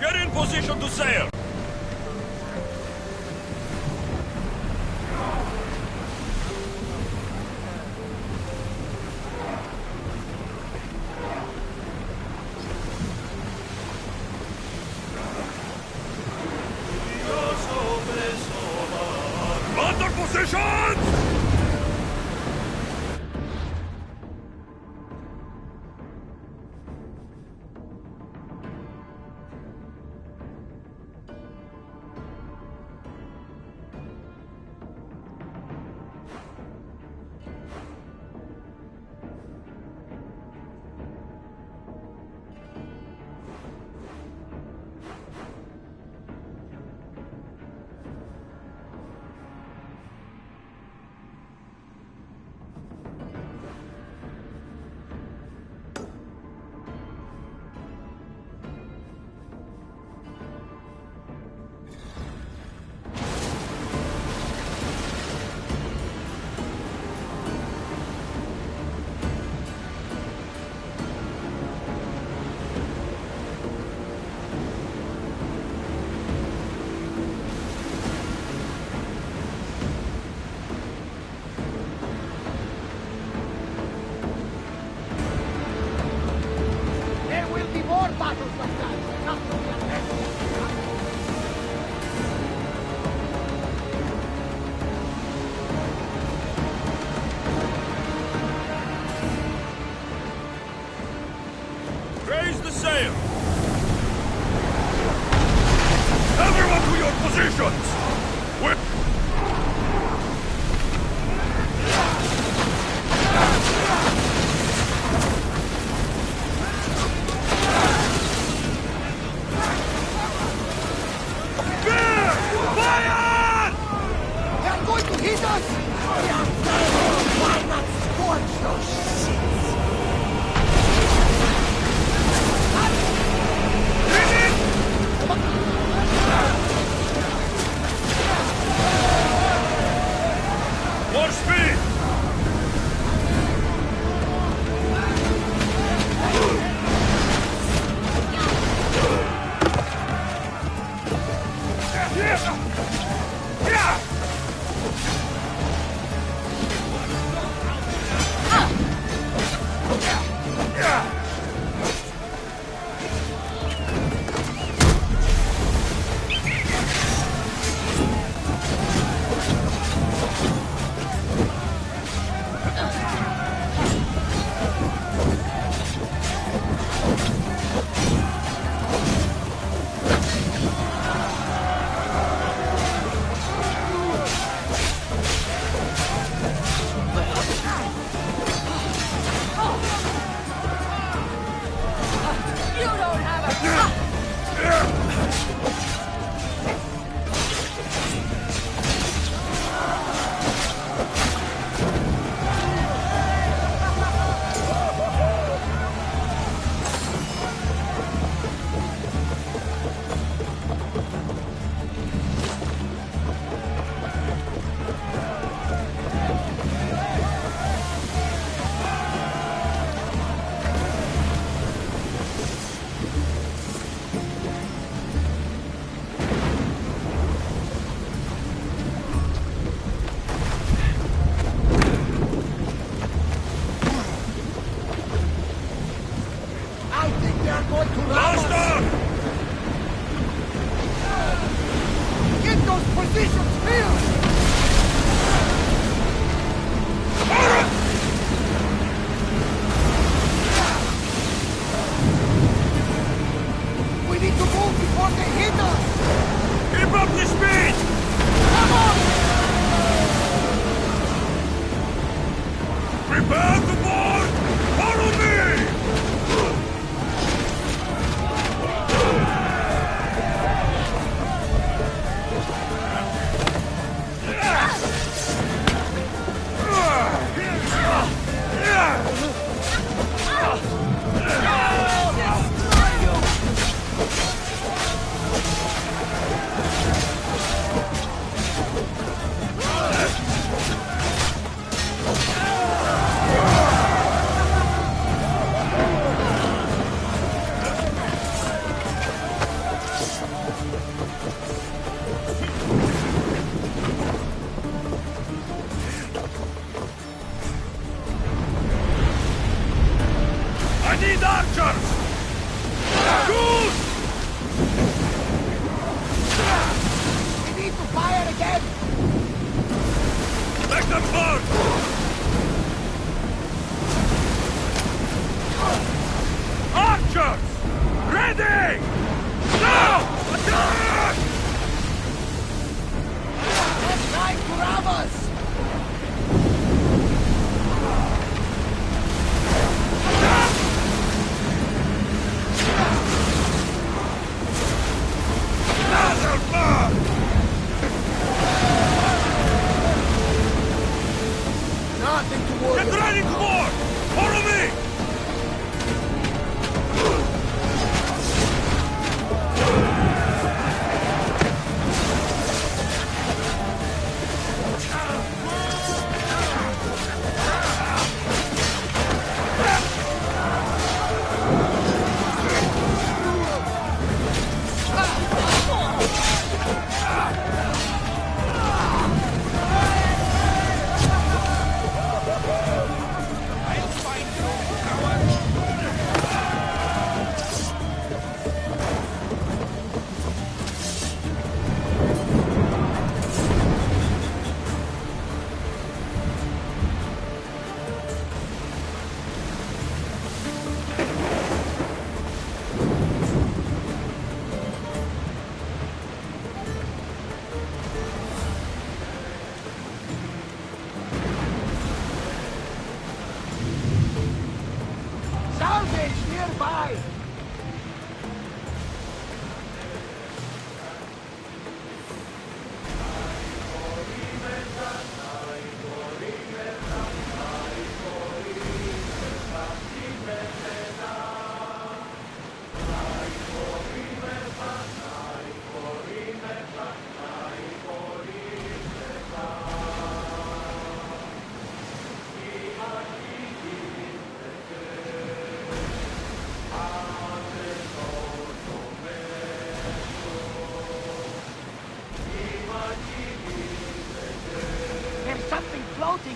Get in position to sail! Under position! positions! They're going to hit us! Why not scorch those shits?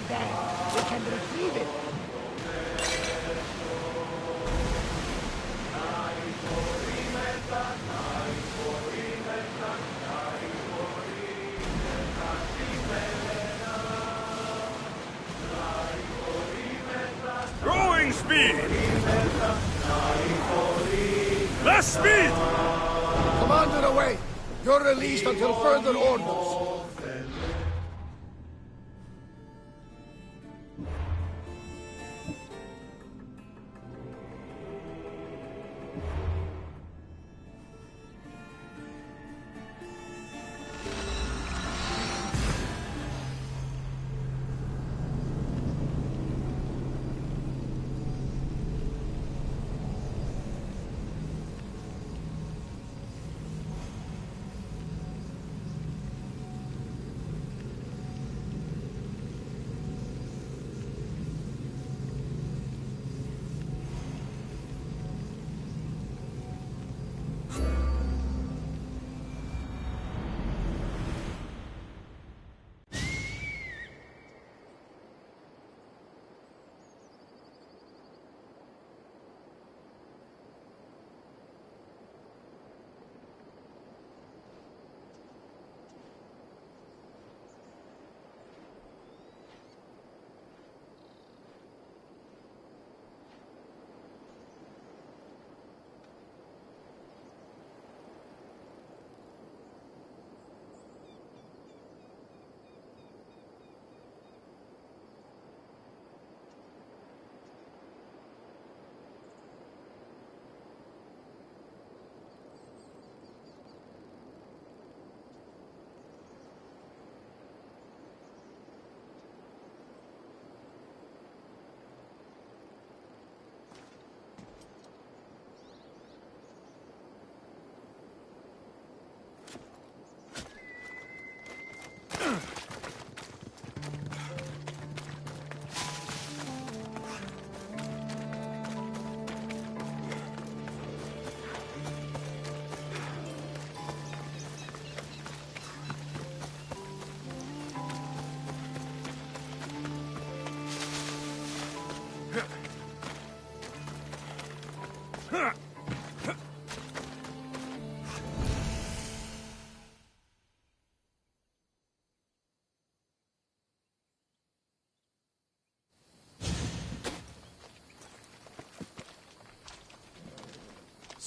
Then we can retrieve it. Growing speed! Less speed! Commander away! You're released until further orders.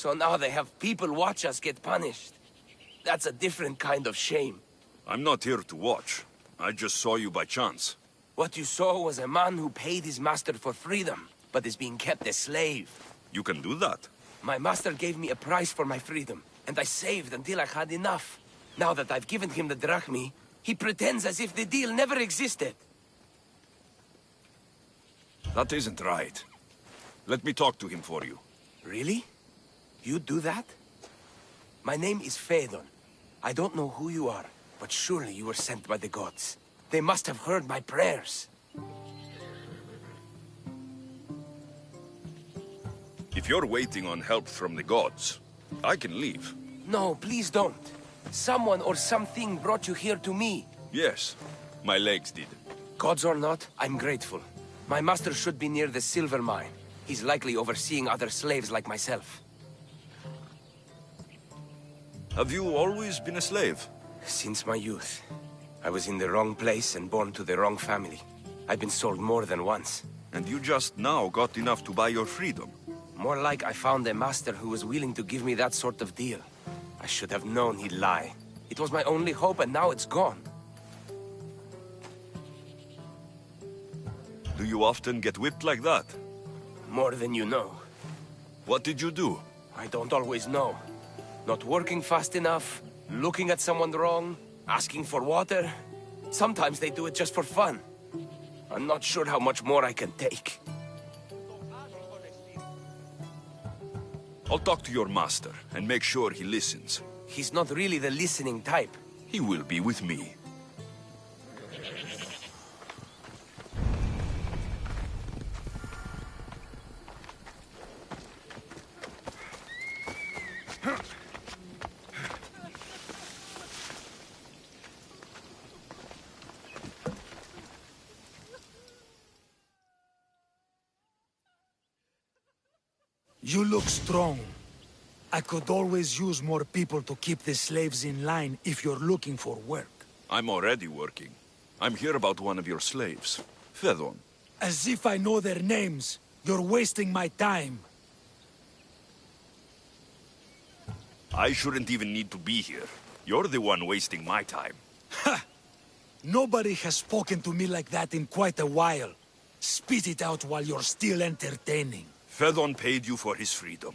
So now they have people watch us get punished. That's a different kind of shame. I'm not here to watch. I just saw you by chance. What you saw was a man who paid his master for freedom, but is being kept a slave. You can do that? My master gave me a price for my freedom, and I saved until I had enough. Now that I've given him the drachmi, he pretends as if the deal never existed. That isn't right. Let me talk to him for you. Really? You do that? My name is Phaedon. I don't know who you are, but surely you were sent by the gods. They must have heard my prayers. If you're waiting on help from the gods, I can leave. No, please don't. Someone or something brought you here to me. Yes, my legs did. Gods or not, I'm grateful. My master should be near the silver mine. He's likely overseeing other slaves like myself. Have you always been a slave? Since my youth. I was in the wrong place and born to the wrong family. I've been sold more than once. And you just now got enough to buy your freedom? More like I found a master who was willing to give me that sort of deal. I should have known he'd lie. It was my only hope, and now it's gone. Do you often get whipped like that? More than you know. What did you do? I don't always know. Not working fast enough, looking at someone wrong, asking for water. Sometimes they do it just for fun. I'm not sure how much more I can take. I'll talk to your master and make sure he listens. He's not really the listening type. He will be with me. You look strong. I could always use more people to keep the slaves in line if you're looking for work. I'm already working. I'm here about one of your slaves, Fedon. As if I know their names. You're wasting my time. I shouldn't even need to be here. You're the one wasting my time. Ha! Nobody has spoken to me like that in quite a while. Spit it out while you're still entertaining. Fedon paid you for his freedom.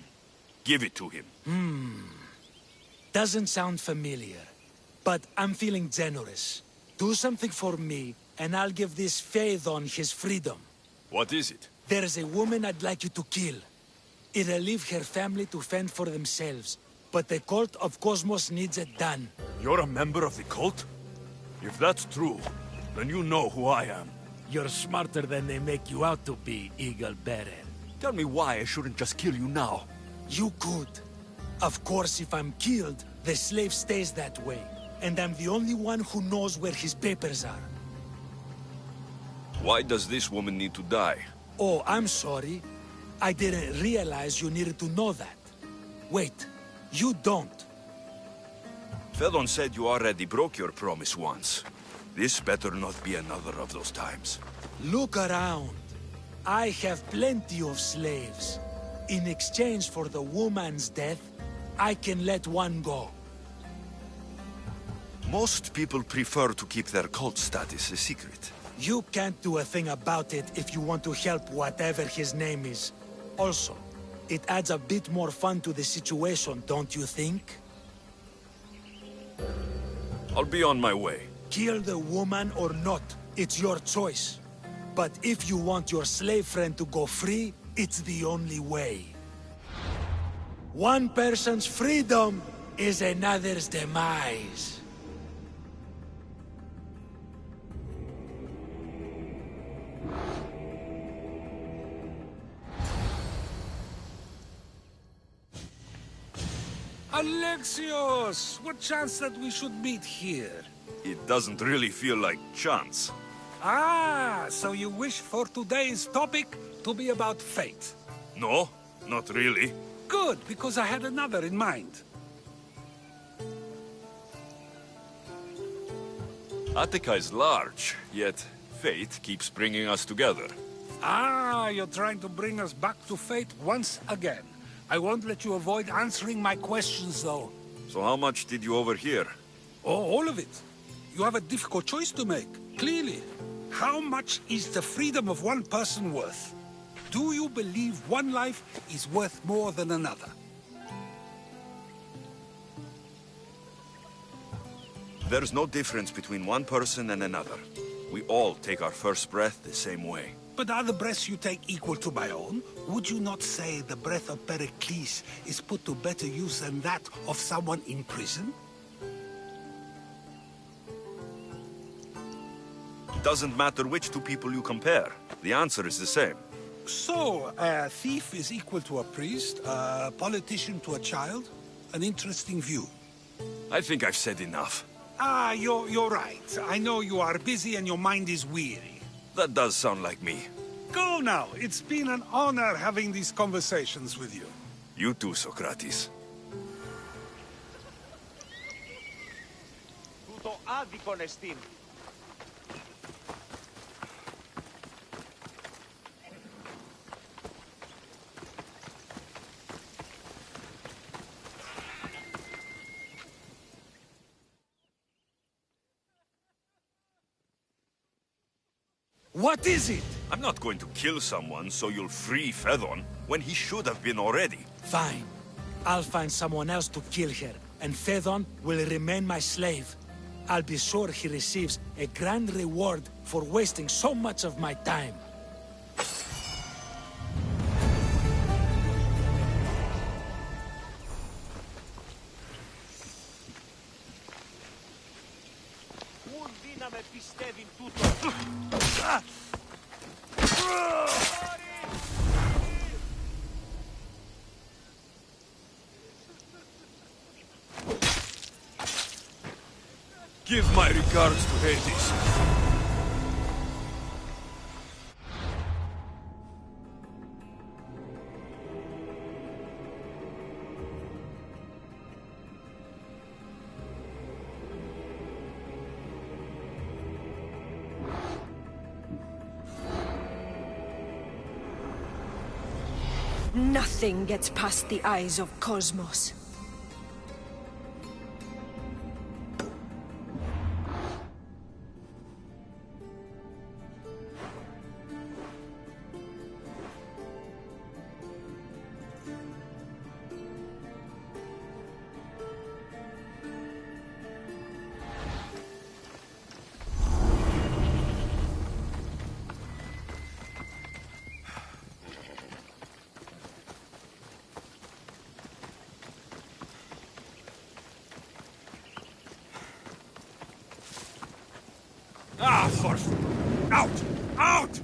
Give it to him. Doesn't sound familiar. But I'm feeling generous. Do something for me, and I'll give this Phaethon his freedom. What is it? There's a woman I'd like you to kill. It'll leave her family to fend for themselves. But the cult of Cosmos needs it done. You're a member of the cult? If that's true, then you know who I am. You're smarter than they make you out to be, Eagle Bearer. Tell me why I shouldn't just kill you now. You could. Of course, if I'm killed, the slave stays that way. And I'm the only one who knows where his papers are. Why does this woman need to die? Oh, I'm sorry. I didn't realize you needed to know that. Wait, you don't. Fedon said you already broke your promise once. This better not be another of those times. Look around. I have plenty of slaves. In exchange for the woman's death, I can let one go. Most people prefer to keep their cult status a secret. You can't do a thing about it if you want to help whatever his name is. Also, it adds a bit more fun to the situation, don't you think? I'll be on my way. Kill the woman or not, it's your choice. But if you want your slave friend to go free, it's the only way. One person's freedom is another's demise. Alexios! What chance that we should meet here? It doesn't really feel like chance. Ah, so you wish for today's topic to be about fate? No, not really. Good, because I had another in mind. Attica is large, yet fate keeps bringing us together. Ah, you're trying to bring us back to fate once again. I won't let you avoid answering my questions, though. So how much did you overhear? Oh, all of it. You have a difficult choice to make, clearly. How much is the freedom of one person worth? Do you believe one life is worth more than another? There's no difference between one person and another. We all take our first breath the same way. But are the breaths you take equal to my own? Would you not say the breath of Pericles is put to better use than that of someone in prison? It doesn't matter which two people you compare. The answer is the same. So, a thief is equal to a priest, a politician to a child? An interesting view. I think I've said enough. Ah, you're right. I know you are busy and your mind is weary. That does sound like me. Go now. It's been an honor having these conversations with you. You too, Socrates. Τούτο άδικον εστίν. What is it? I'm not going to kill someone so you'll free Fedon, when he should have been already. Fine. I'll find someone else to kill her, and Phaethon will remain my slave. I'll be sure he receives a grand reward for wasting so much of my time. Give my regards to Hades. Nothing gets past the eyes of Cosmos. Ah, out! Out!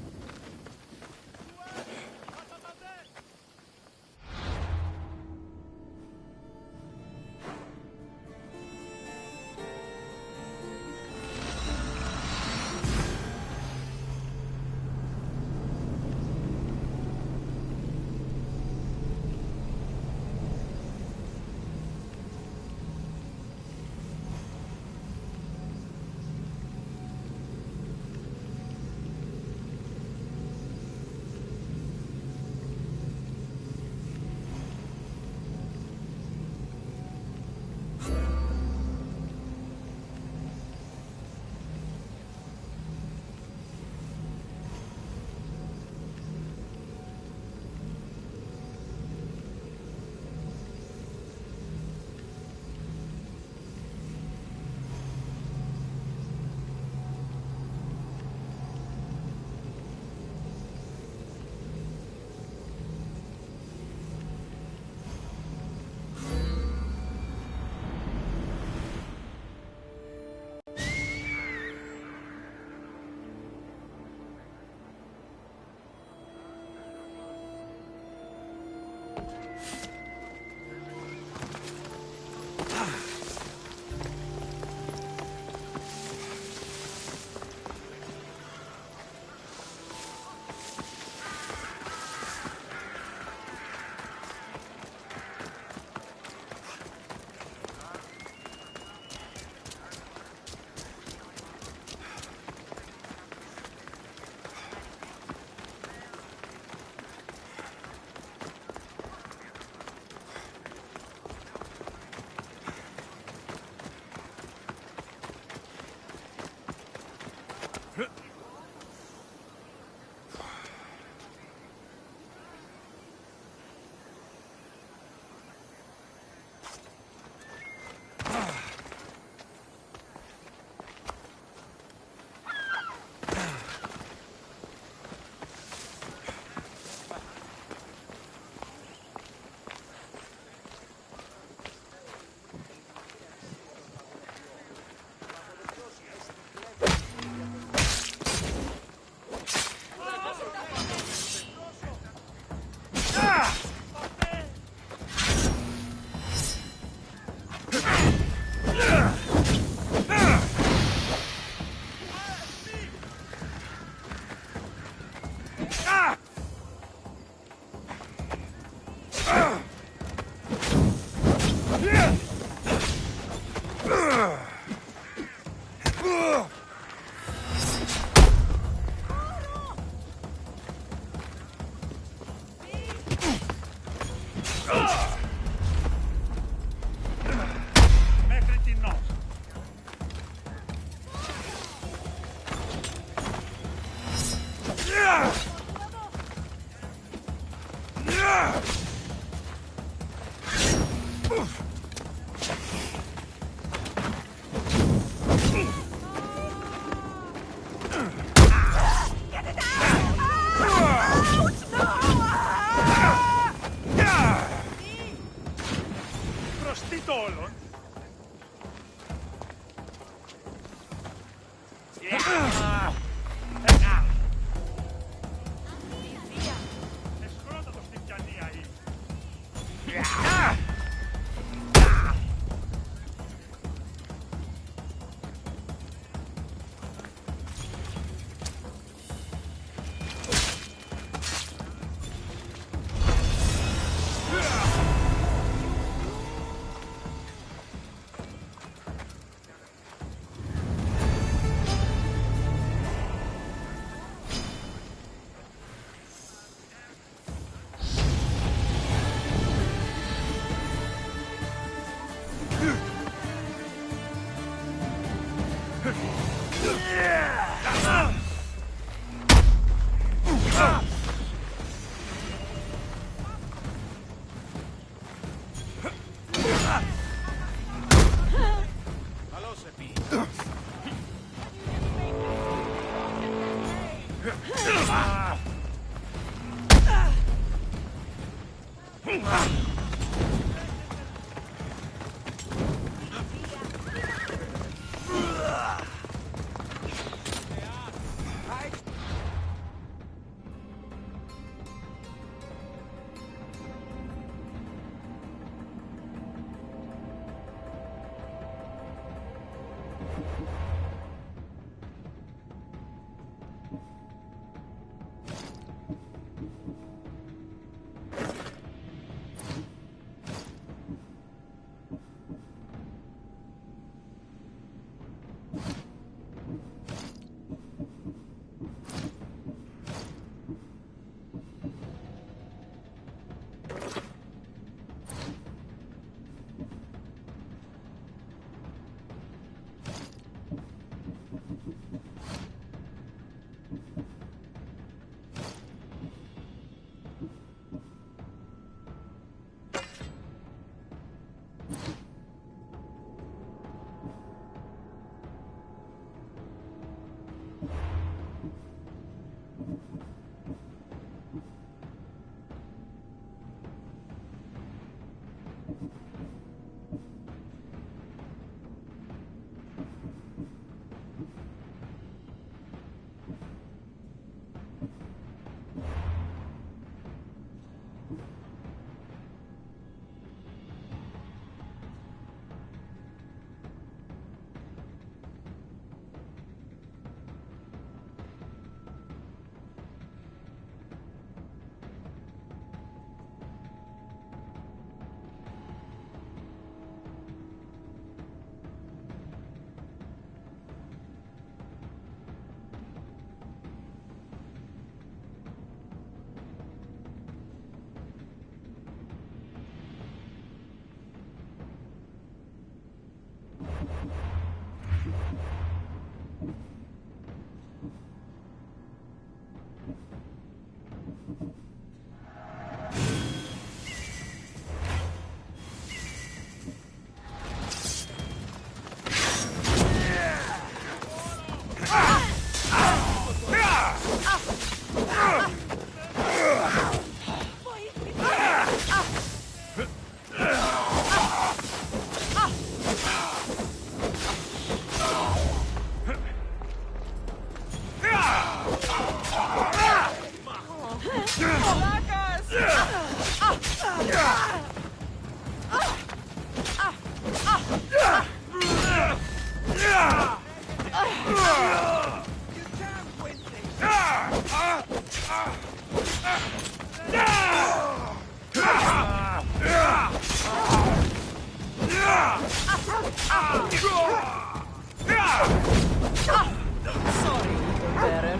Sorry, little bearer,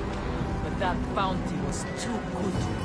but that bounty was too good to